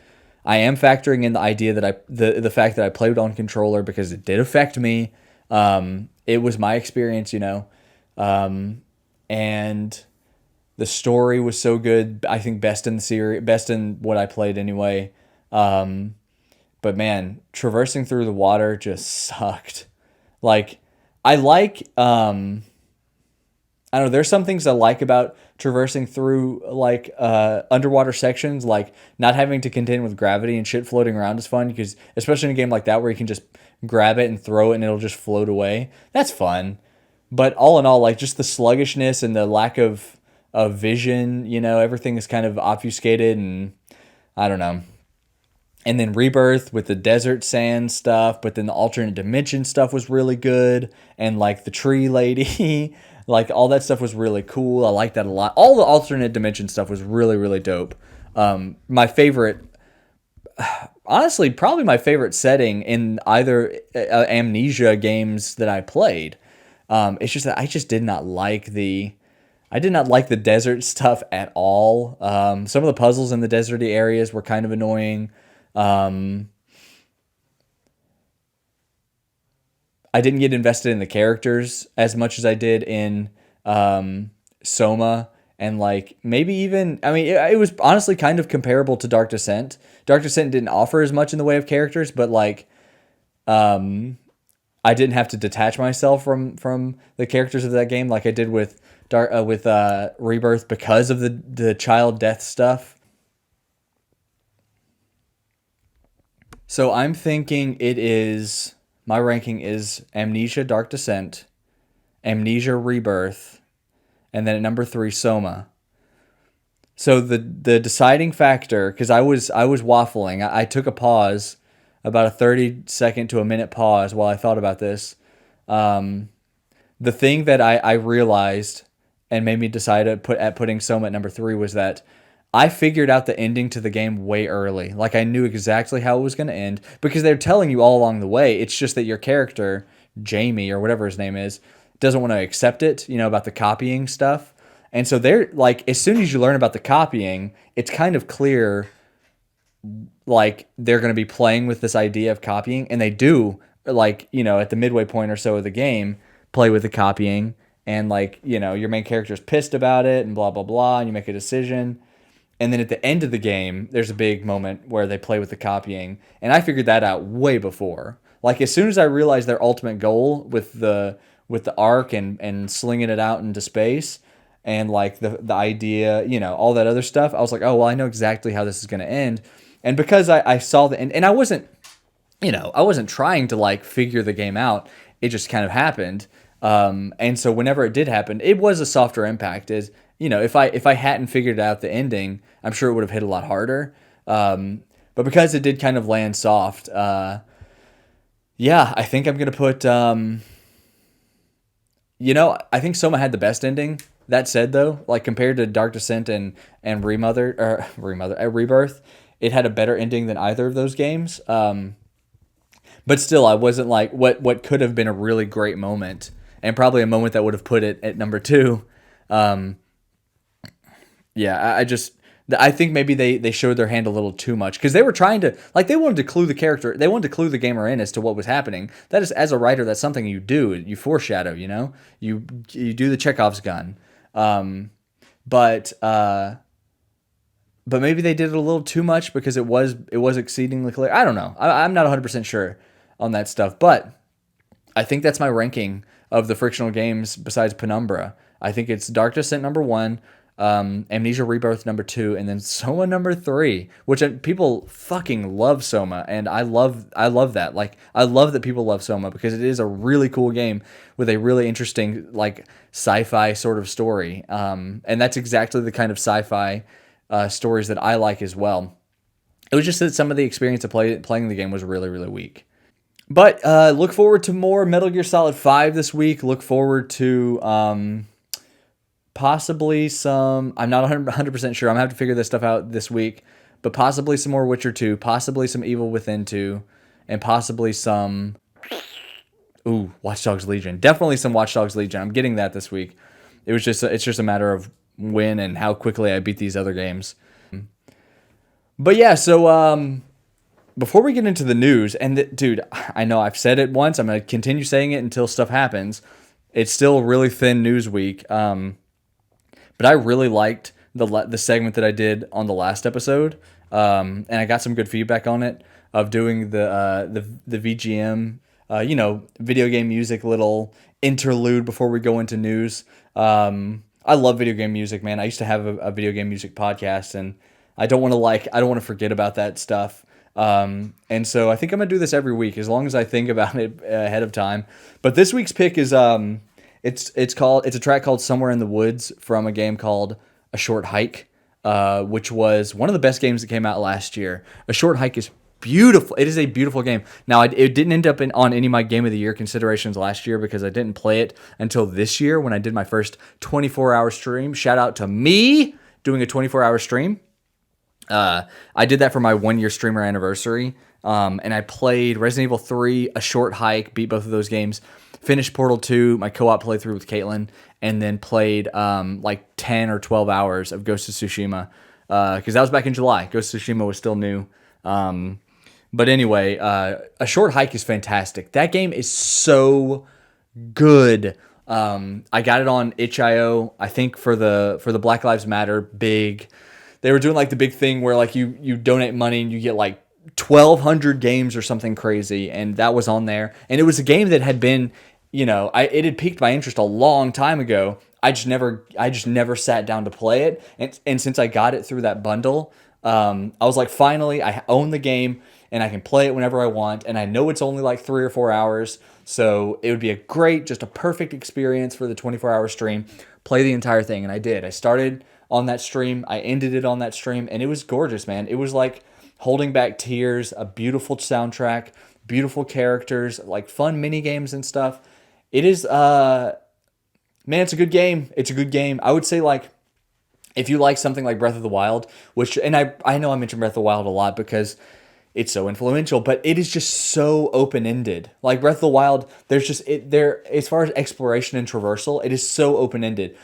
I am factoring in the idea that the fact that I played on controller, because it did affect me. It was my experience, and the story was so good. I think best in the series, best in what I played anyway. But man, traversing through the water just sucked. Like, I like, I don't know, there's some things I like about traversing through, like, underwater sections, like not having to contend with gravity and shit floating around is fun, because especially in a game like that where you can just grab it and throw it and it'll just float away. That's fun. But all in all, like, just the sluggishness and the lack of vision, everything is kind of obfuscated, and I don't know. And then Rebirth with the desert sand stuff, but then the alternate dimension stuff was really good. And like the tree lady, like all that stuff was really cool. I like that a lot. All the alternate dimension stuff was really, really dope. My favorite, honestly, probably my favorite setting in either Amnesia games that I played. It's just that I did not like the desert stuff at all. Some of the puzzles in the deserty areas were kind of annoying. I didn't get invested in the characters as much as I did in Soma, and like maybe even, I mean, it was honestly kind of comparable to Dark Descent. Dark Descent didn't offer as much in the way of characters, but like I didn't have to detach myself from the characters of that game like I did with Rebirth, because of the child death stuff. So I'm thinking my ranking is Amnesia, Dark Descent, Amnesia, Rebirth, and then at number 3, Soma. So the deciding factor, because I was waffling, I took a pause, about a 30-second to a minute pause while I thought about this. The thing that I realized and made me decide to putting Soma at number 3 was that I figured out the ending to the game way early. Like, I knew exactly how it was going to end, because they're telling you all along the way. It's just that your character, Jamie, or whatever his name is, doesn't want to accept it, about the copying stuff. And so they're like, as soon as you learn about the copying, it's kind of clear, like, they're going to be playing with this idea of copying. And they do, like, at the midway point or so of the game, play with the copying. And, like, your main character's pissed about it and blah, blah, blah. And you make a decision. And then at the end of the game, there's a big moment where they play with the copying. And I figured that out way before. Like, as soon as I realized their ultimate goal with the arc and slinging it out into space, and like the idea, all that other stuff. I was like, oh well, I know exactly how this is going to end. And because I saw the end, and I wasn't, I wasn't trying to like figure the game out. It just kind of happened. And so whenever it did happen, it was a softer impact. Is if I hadn't figured out the ending, I'm sure it would have hit a lot harder. But because it did kind of land soft, yeah, I think I'm gonna put. I think Soma had the best ending. That said, though, like compared to Dark Descent and Rebirth, it had a better ending than either of those games. But still, I wasn't like what could have been a really great moment, and probably a moment that would have put it at number two. Um, yeah, I think maybe they showed their hand a little too much because they were trying to like they wanted to clue the character, they wanted to clue the gamer in as to what was happening. That is, as a writer, that's something you do. You foreshadow. You do the Chekhov's gun. Um, but but maybe they did it a little too much because it was exceedingly clear. I don't know. I'm not 100% sure on that stuff, but I think that's my ranking of the frictional games besides Penumbra. I think it's Dark Descent number one, Amnesia Rebirth number two, and then Soma number three, which people fucking love Soma, and I love that. Like I love that people love Soma because it is a really cool game with a really interesting like sci-fi sort of story, and that's exactly the kind of sci-fi stories that I like as well. It was just that some of the experience of playing the game was really really weak. But look forward to more Metal Gear Solid 5 this week. Look forward to possibly some. I'm not 100% sure. I'm going to have to figure this stuff out this week. But possibly some more Witcher 2. Possibly some Evil Within 2. And possibly some. Ooh, Watch Dogs Legion. Definitely some Watch Dogs Legion. I'm getting that this week. It's just a matter of when and how quickly I beat these other games. But yeah, so before we get into the news, and dude, I know I've said it once. I'm going to continue saying it until stuff happens. It's still a really thin news week. But I really liked the segment that I did on the last episode. And I got some good feedback on it of doing the VGM, video game music little interlude before we go into news. I love video game music, man. I used to have a video game music podcast, and I don't want to forget about that stuff. And so I think I'm gonna do this every week as long as I think about it ahead of time. But this week's pick is it's a track called "Somewhere in the Woods" from a game called A Short Hike, which was one of the best games that came out last year. A Short Hike is beautiful. It is a beautiful game. Now it didn't end up on any of my Game of the Year considerations last year because I didn't play it until this year when I did my first 24-hour stream. Shout out to me doing a 24-hour stream. I did that for my 1-year streamer anniversary, and I played Resident Evil 3, A Short Hike, beat both of those games, finished Portal 2, my co-op playthrough with Caitlin, and then played like 10 or 12 hours of Ghost of Tsushima, because that was back in July. Ghost of Tsushima was still new. But anyway, A Short Hike is fantastic. That game is so good. I got it on itch.io, I think for the Black Lives Matter big. They were doing like the big thing where like you donate money and you get like 1,200 games or something crazy, and that was on there. And it was a game that had been, it had piqued my interest a long time ago. I just never sat down to play it. And since I got it through that bundle, I was like, finally, I own the game and I can play it whenever I want. And I know it's only like 3 or 4 hours, so it would be just a perfect experience for the 24-hour stream. Play the entire thing, and I did. I started on that stream. I ended it on that stream, and it was gorgeous, man. It was like holding back tears, a beautiful soundtrack, beautiful characters, like fun mini games and stuff. It is, man, it's a good game. It's a good game. I would say like, if you like something like Breath of the Wild, and I know I mentioned Breath of the Wild a lot because it's so influential, but it is just so open-ended. Like Breath of the Wild, as far as exploration and traversal, it is so open-ended.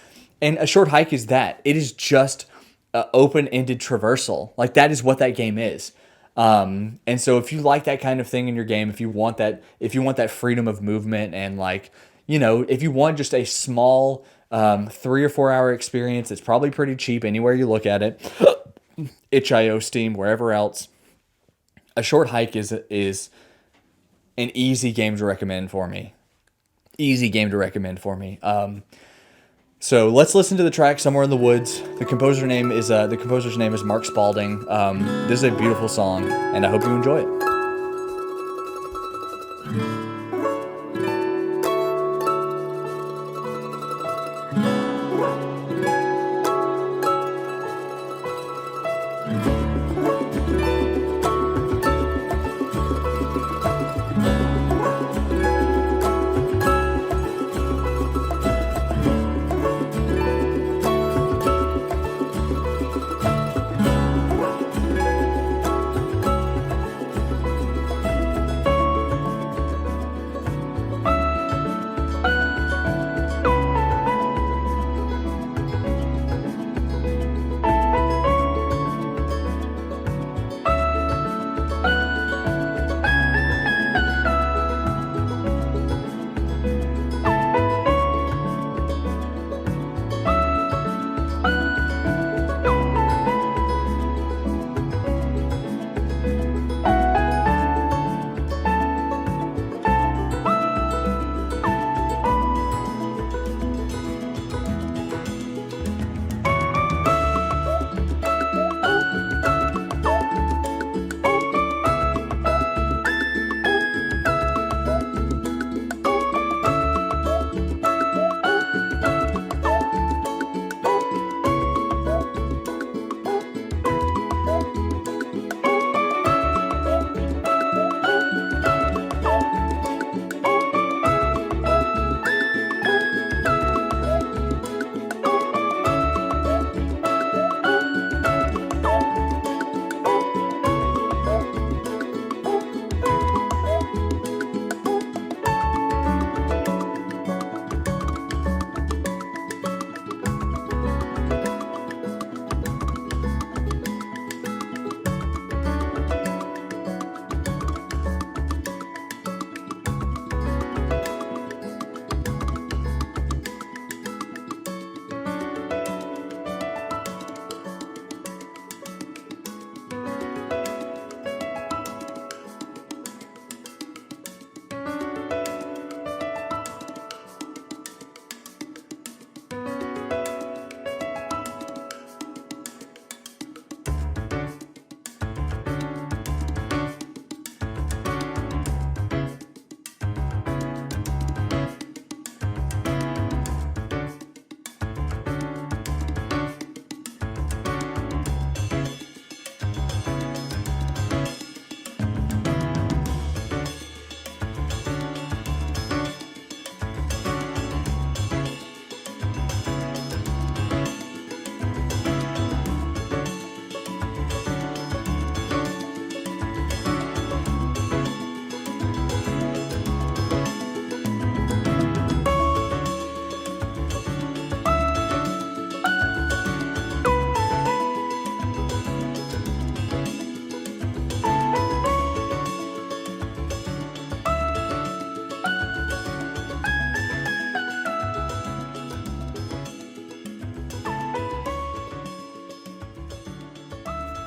And A Short Hike is that. It is just open-ended traversal. Like that is what that game is. And so if you like that kind of thing in your game, if you want that freedom of movement and like, if you want just a small 3 or 4 hour experience, it's probably pretty cheap anywhere you look at it. itch.io, Steam, wherever else. A Short Hike is an easy game to recommend for me. So let's listen to the track "Somewhere in the Woods." The composer's name is Mark Spalding. This is a beautiful song, and I hope you enjoy it.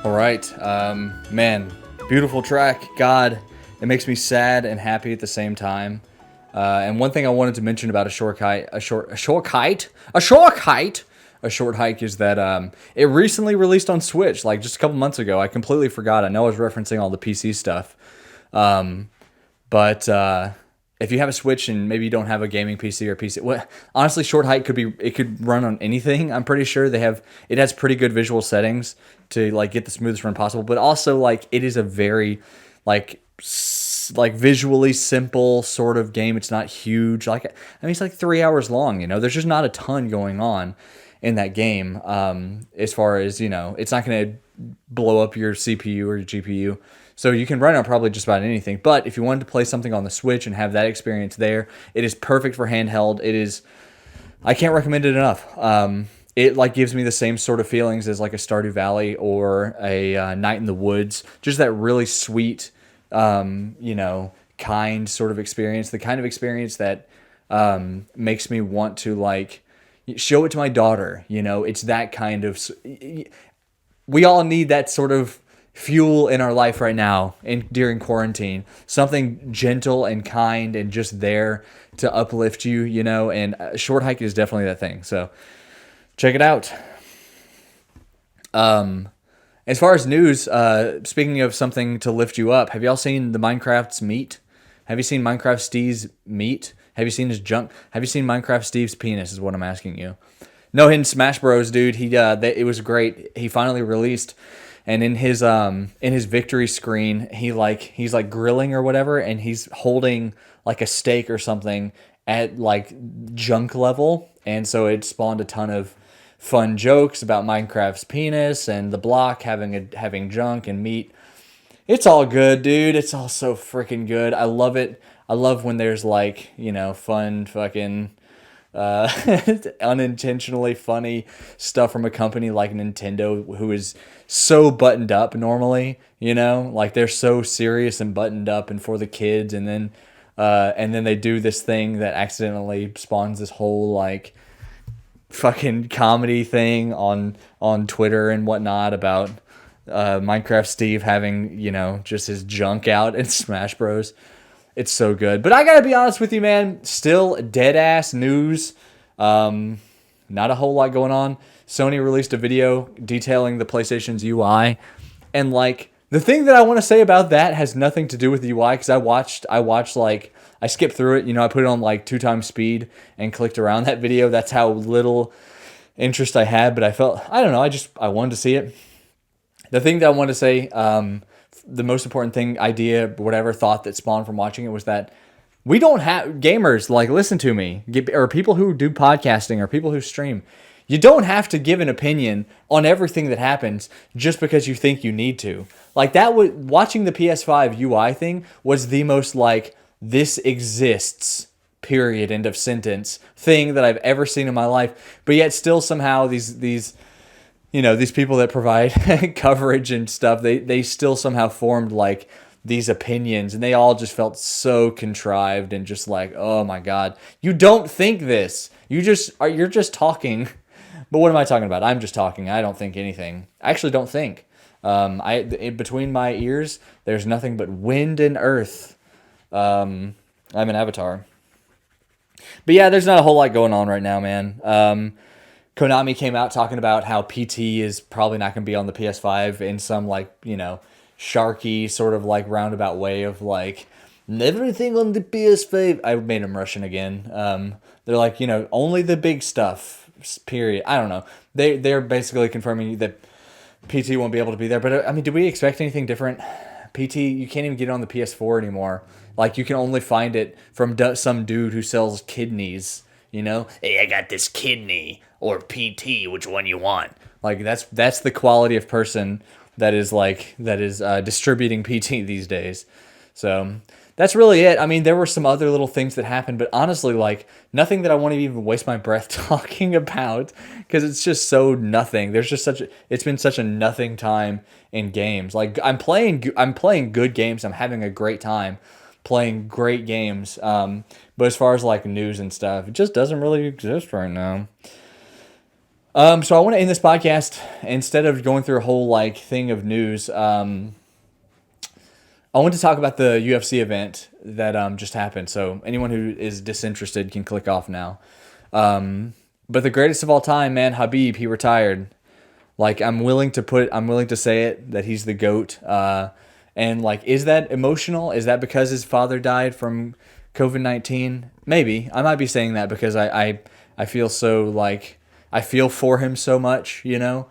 All right, man, beautiful track. God, it makes me sad and happy at the same time. And one thing I wanted to mention about a short hike is that it recently released on Switch, like just a couple months ago. I completely forgot. I know I was referencing all the PC stuff, but if you have a Switch and maybe you don't have a gaming PC or PC, honestly, Short Hike could run on anything. I'm pretty sure it has pretty good visual settings to like get the smoothest run possible, but also like it is a very like visually simple sort of game. It's not huge. It's like 3 hours long. There's just not a ton going on in that game. As far as it's not going to blow up your CPU or your GPU. So you can run on probably just about anything. But if you wanted to play something on the Switch and have that experience there, it is perfect for handheld. I can't recommend it enough. It like gives me the same sort of feelings as like a Stardew Valley or a Night in the Woods. Just that really sweet, kind sort of experience. The kind of experience that makes me want to like show it to my daughter. It's that kind of. We all need that sort of fuel in our life right now during quarantine. Something gentle and kind and just there to uplift you, you know, and a short hike is definitely that thing. So check it out. As far as news, speaking of something to lift you up, have y'all seen the Minecraft's meat? Have you seen Minecraft Steve's meat? Have you seen his junk? Have you seen Minecraft Steve's penis is what I'm asking you. No, in Smash Bros, dude, it was great. He finally released, and in his victory screen, he's like grilling or whatever, and he's holding like a steak or something at like junk level, and so it spawned a ton of fun jokes about Minecraft's penis and the block having junk and meat. It's all good, dude. It's all so freaking good. I love it. I love when there's like, you know, fun fucking unintentionally funny stuff from a company like Nintendo, who is so buttoned up normally, you know, like they're so serious and buttoned up and for the kids, and then they do this thing that accidentally spawns this whole like fucking comedy thing on Twitter and whatnot about Minecraft Steve having, you know, just his junk out in Smash Bros. It's so good. But I gotta be honest with you, man. Still dead ass news. Not a whole lot going on. Sony released a video detailing the PlayStation's UI, and like the thing that I want to say about that has nothing to do with the UI, because I skipped through it. You know, I put it on like 2x speed and clicked around that video. That's how little interest I had. But I don't know. I wanted to see it. The thing that I wanted to say, the most important thing, idea, whatever thought that spawned from watching it was that we don't have gamers, like, listen to me, or people who do podcasting or people who stream. You don't have to give an opinion on everything that happens just because you think you need to. Like watching the PS5 UI thing was the most like, this exists, period, end of sentence thing that I've ever seen in my life. But yet still somehow these you know, these people that provide coverage and stuff, they still somehow formed like these opinions, and they all just felt so contrived and just like, oh my God, you don't think this. You're just talking. But what am I talking about? I'm just talking. I don't think anything. I actually don't think. Between my ears, there's nothing but wind and earth. I'm an avatar. But yeah, there's not a whole lot going on right now, man. Konami came out talking about how PT is probably not going to be on the PS5 in some like, you know, sharky sort of like roundabout way of like, everything on the PS5. I made them Russian again. They're like, you know, only the big stuff, period. I don't know. They're basically confirming that PT won't be able to be there. But I mean, do we expect anything different? PT, you can't even get it on the PS4 anymore. Like, you can only find it from some dude who sells kidneys. You know, hey, I got this kidney, or PT, which one you want? Like, that's the quality of person that is distributing PT these days. So that's really it. I mean, there were some other little things that happened, but honestly, like, nothing that I want to even waste my breath talking about, because it's just so nothing. It's been such a nothing time in games. Like, I'm playing good games. I'm having a great time playing great games. But as far as like news and stuff, it just doesn't really exist right now. So I want to end this podcast, instead of going through a whole like thing of news. I want to talk about the UFC event that just happened. So anyone who is disinterested can click off now. But the greatest of all time, man, Khabib, he retired. Like, I'm willing to say it, that he's the GOAT. And like, is that emotional? Is that because his father died from COVID-19? Maybe. I might be saying that because I feel so like, I feel for him so much, you know?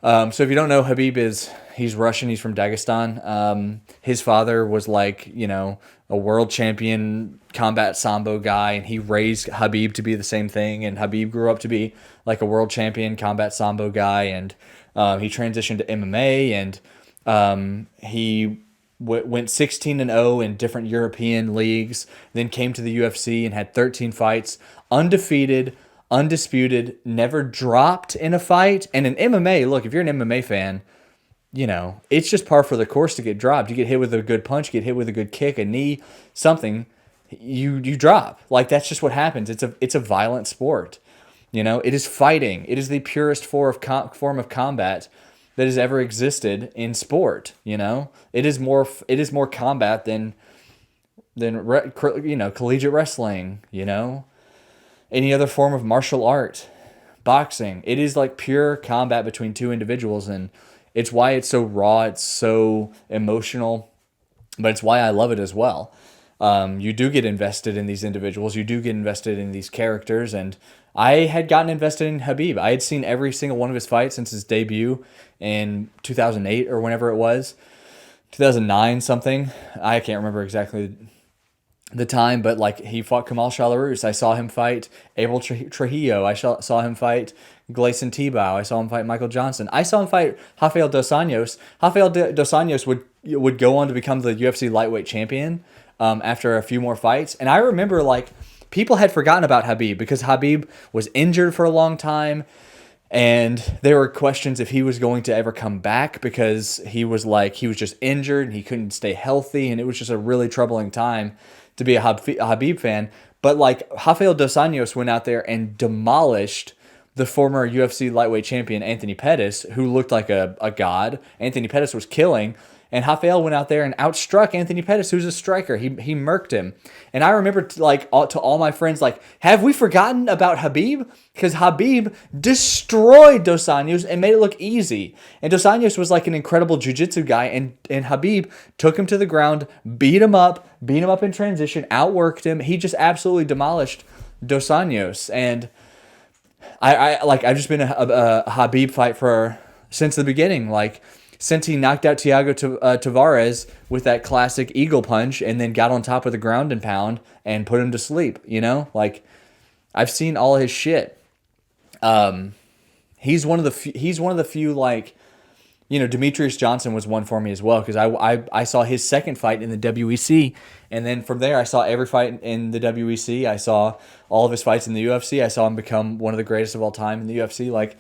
So if you don't know, he's Russian. He's from Dagestan. His father was like, you know, a world champion combat sambo guy, and he raised Khabib to be the same thing. And Khabib grew up to be like a world champion combat sambo guy, and he transitioned to MMA, and he went 16-0 in different European leagues, then came to the UFC and had 13 fights, undefeated, undisputed, never dropped in a fight. And in MMA, look, if you're an MMA fan, you know, it's just par for the course to get dropped. You get hit with a good punch, get hit with a good kick, a knee, something, you drop. Like, that's just what happens. It's a violent sport. You know, it is fighting. It is the purest form of combat that has ever existed in sport. You know, it is more combat than collegiate wrestling. You know, any other form of martial art, boxing. It is like pure combat between two individuals, and it's why it's so raw. It's so emotional, but it's why I love it as well. You do get invested in these individuals. You do get invested in these characters. And I had gotten invested in Khabib. I had seen every single one of his fights since his debut in 2008 or whenever it was, 2009 something. I can't remember exactly the time, but like he fought Kamal Shalarus. I saw him fight Abel Trujillo. I saw him fight Gleison Tebow. I saw him fight Michael Johnson. I saw him fight Rafael Dos Anjos. Dos Anjos would go on to become the UFC lightweight champion after a few more fights. And I remember like people had forgotten about Khabib because Khabib was injured for a long time. And there were questions if he was going to ever come back because he was just injured and he couldn't stay healthy. And it was just a really troubling time to be a Khabib fan. But like Rafael Dos Anjos went out there and demolished the former UFC lightweight champion Anthony Pettis, who looked like a god. Anthony Pettis was killing. And Rafael went out there and outstruck Anthony Pettis, who's a striker. He murked him. And I remember to all my friends, like, have we forgotten about Khabib? Because Khabib destroyed Dos Anjos and made it look easy. And Dos Anjos was like an incredible jiu-jitsu guy. And Khabib took him to the ground, beat him up in transition, outworked him. He just absolutely demolished Dos Anjos. And I've just been a Khabib fight since the beginning. Like, since he knocked out Thiago Tavares with that classic eagle punch and then got on top of the ground and pound and put him to sleep, you know? Like, I've seen all his shit. He's one of the few, like, you know, Demetrius Johnson was one for me as well because I saw his second fight in the WEC, and then from there I saw every fight in the WEC. I saw all of his fights in the UFC. I saw him become one of the greatest of all time in the UFC, like.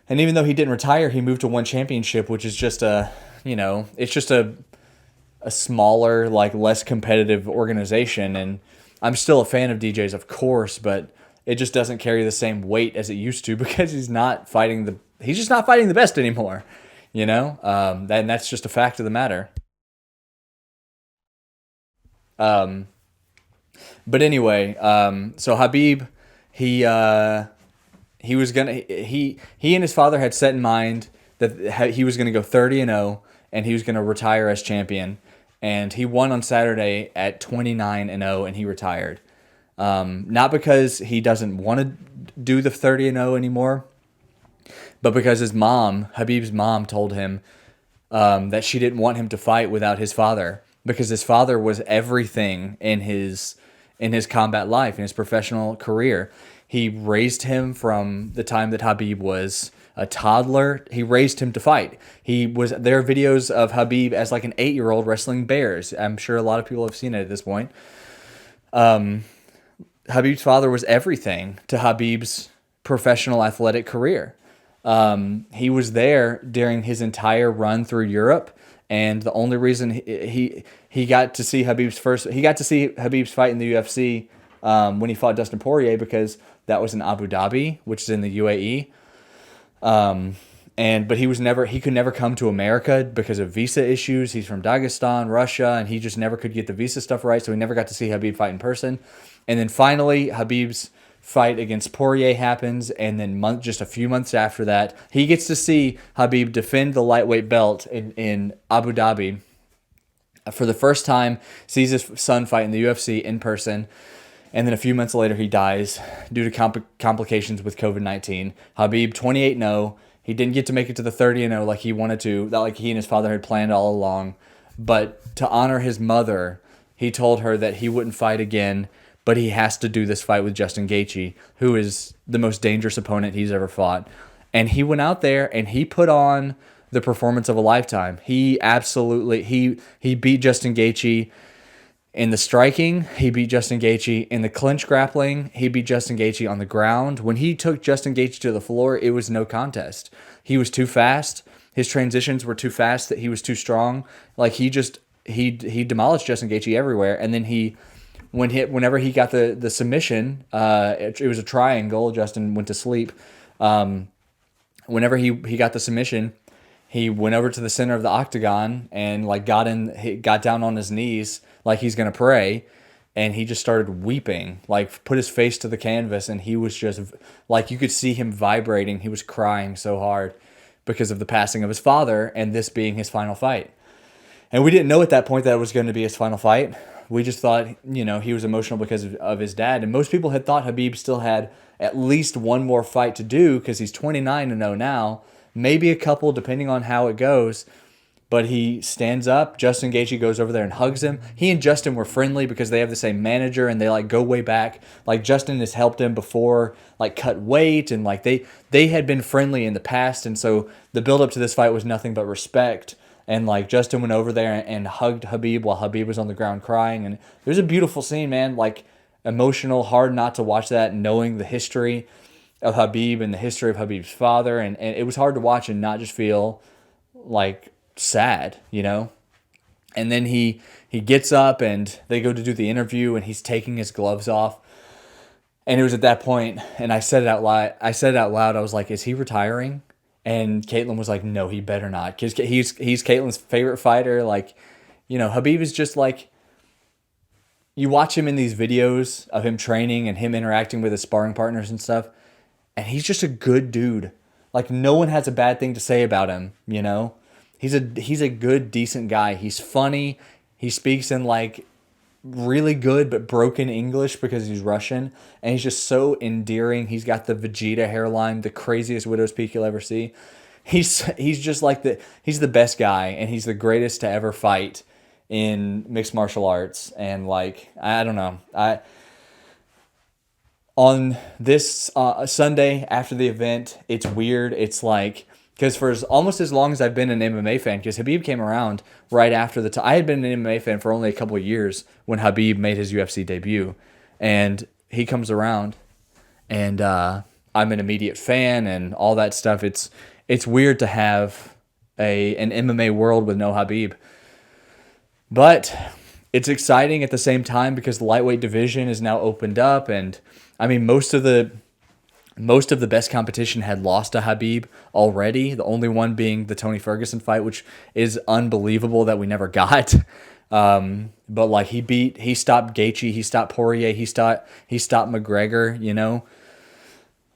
And even though he didn't retire, he moved to one championship, which is just it's just a smaller, like less competitive organization. And I'm still a fan of DJ's, of course, but it just doesn't carry the same weight as it used to because he's just not fighting the best anymore, you know? And that's just a fact of the matter. But anyway, so Khabib, he and his father had set in mind that he was going to go 30-0 and he was going to retire as champion. And he won on Saturday at 29-0 and he retired. Not because he doesn't want to do the 30-0 anymore, but because his mom, Khabib's mom, told him that she didn't want him to fight without his father because his father was everything in his combat life, in his professional career. He raised him from the time that Khabib was a toddler. He raised him to fight. There are videos of Khabib as like an 8-year-old wrestling bears. I'm sure a lot of people have seen it at this point. Khabib's father was everything to Khabib's professional athletic career. He was there during his entire run through Europe, and the only reason he got to see Khabib's fight in the UFC when he fought Dustin Poirier because that was in Abu Dhabi, which is in the UAE. But he could never come to America because of visa issues. He's from Dagestan, Russia, and he just never could get the visa stuff right, so he never got to see Khabib fight in person. And then finally, Khabib's fight against Poirier happens, and then just a few months after that, he gets to see Khabib defend the lightweight belt in Abu Dhabi for the first time, sees his son fight in the UFC in person. And then a few months later, he dies due to complications with COVID-19. Khabib, 28-0. He didn't get to make it to the 30-0 like he wanted to, like he and his father had planned all along. But to honor his mother, he told her that he wouldn't fight again, but he has to do this fight with Justin Gaethje, who is the most dangerous opponent he's ever fought. And he went out there and he put on the performance of a lifetime. He beat Justin Gaethje in the striking, he beat Justin Gaethje. In the clinch grappling, he beat Justin Gaethje on the ground. When he took Justin Gaethje to the floor, it was no contest. He was too fast. His transitions were too fast. That he was too strong. Like he demolished Justin Gaethje everywhere. And then whenever he got the submission, it was a triangle. Justin went to sleep. Whenever he got the submission, he went over to the center of the octagon and like he got down on his knees like he's gonna pray, and he just started weeping, like put his face to the canvas, and he was just like, you could see him vibrating. He was crying so hard because of the passing of his father and this being his final fight. And we didn't know at that point that it was going to be his final fight. We just thought, he was emotional because of his dad. And most people had thought Khabib still had at least one more fight to do because he's 29-0 now. Maybe a couple, depending on how it goes. But he stands up. Justin Gaethje goes over there and hugs him. He and Justin were friendly because they have the same manager and they like go way back. Like Justin has helped him before, like cut weight, and like they had been friendly in the past. And so the build up to this fight was nothing but respect. And like Justin went over there and hugged Khabib while Khabib was on the ground crying. And it was a beautiful scene, man. Like emotional, hard not to watch that, knowing the history of Khabib and the history of Khabib's father. And it was hard to watch and not just feel like sad, And then he gets up and they go to do the interview and he's taking his gloves off. And it was at that point, and I said it out loud. I was like, is he retiring? And Caitlin was like, no, he better not. Because he's Caitlin's favorite fighter. Like, Khabib is just like, you watch him in these videos of him training and him interacting with his sparring partners and stuff, and he's just a good dude. Like, no one has a bad thing to say about him, He's a good, decent guy. He's funny. He speaks in like really good but broken English because he's Russian, and he's just so endearing. He's got the Vegeta hairline, the craziest widow's peak you'll ever see. He's just like he's the best guy, and he's the greatest to ever fight in mixed martial arts. And like, I don't know, on this Sunday after the event, it's weird. It's like, because for almost as long as I've been an MMA fan, because Khabib came around right after I had been an MMA fan for only a couple of years when Khabib made his UFC debut. And he comes around, and I'm an immediate fan and all that stuff. It's weird to have an MMA world with no Khabib. But it's exciting at the same time because the lightweight division is now opened up. And I mean, most of the best competition had lost to Khabib already. The only one being the Tony Ferguson fight, which is unbelievable that we never got. But like he stopped Gaethje, he stopped Poirier, he stopped McGregor.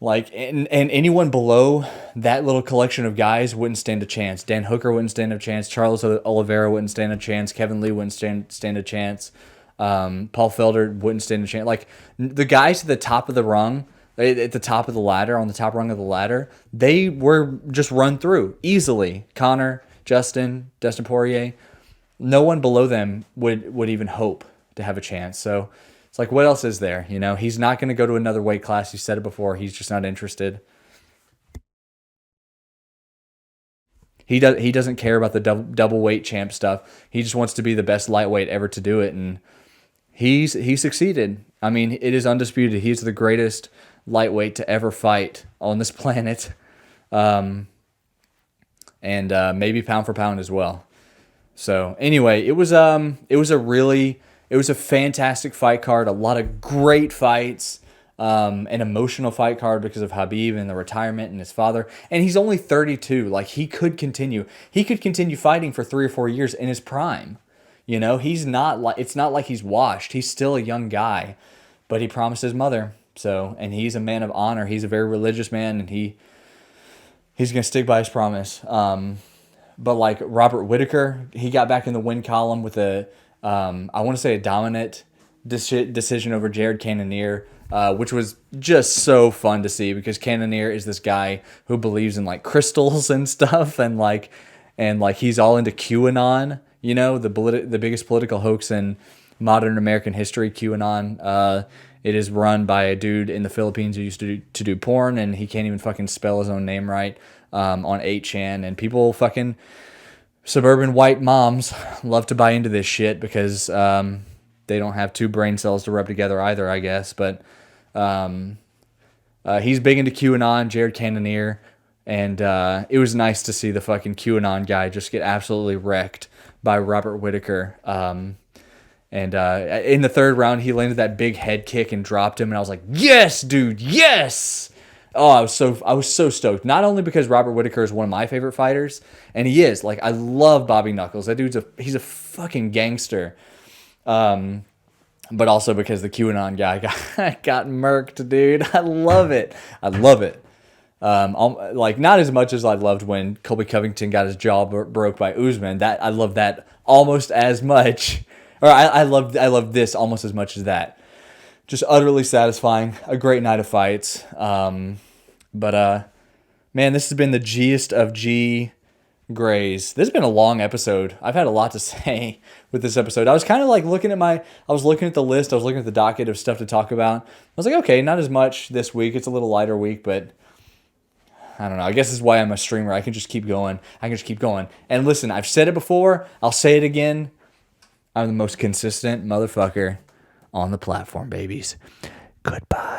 Like, and anyone below that little collection of guys wouldn't stand a chance. Dan Hooker wouldn't stand a chance. Charles Oliveira wouldn't stand a chance. Kevin Lee wouldn't stand a chance. Paul Felder wouldn't stand a chance. Like, the guys at the top of the rung, at the top of the ladder, on the top rung of the ladder, they were just run through easily. Conor, Dustin Poirier, no one below them would even hope to have a chance. So it's like, what else is there? He's not going to go to another weight class. You said it before. He's just not interested. He doesn't care about the double weight champ stuff. He just wants to be the best lightweight ever to do it, and he succeeded. I mean, it is undisputed. He's the greatest lightweight to ever fight on this planet, and maybe pound for pound as well. So anyway, it was a fantastic fight card, a lot of great fights, an emotional fight card because of Khabib and the retirement and his father. And he's only 32. Like, he could continue fighting for 3 or 4 years in his prime. He's not like, it's not like he's washed. He's still a young guy, but he promised his mother. So, and he's a man of honor. He's a very religious man, and he's going to stick by his promise. But like Robert Whittaker, he got back in the win column with I want to say a dominant decision over Jared Cannonier, which was just so fun to see because Cannonier is this guy who believes in like crystals and stuff, and he's all into QAnon, the biggest political hoax in modern American history, QAnon. It is run by a dude in the Philippines who used to do porn, and he can't even fucking spell his own name right, on 8chan. And people, fucking suburban white moms, love to buy into this shit because they don't have 2 brain cells to rub together either, I guess. But he's big into QAnon, Jared Cannonier, and it was nice to see the fucking QAnon guy just get absolutely wrecked by Robert Whittaker. And in the 3rd round, he landed that big head kick and dropped him. And I was like, yes, dude, yes! Oh, I was so stoked. Not only because Robert Whitaker is one of my favorite fighters, and he is like I love Bobby Knuckles. That dude's he's a fucking gangster. But also because the QAnon guy got murked, dude. I love it. I love it. Like not as much as I loved when Colby Covington got his jaw broke by Usman. That I love that almost as much, or I love this almost as much as that. Just utterly satisfying. A great night of fights. But man, this has been the Gist of G Grays. This has been a long episode. I've had a lot to say with this episode. I was kind of like I was looking at the list. I was looking at the docket of stuff to talk about. I was like, okay, not as much this week. It's a little lighter week, but I don't know. I guess this is why I'm a streamer. I can just keep going. And listen, I've said it before. I'll say it again. I'm the most consistent motherfucker on the platform, babies. Goodbye.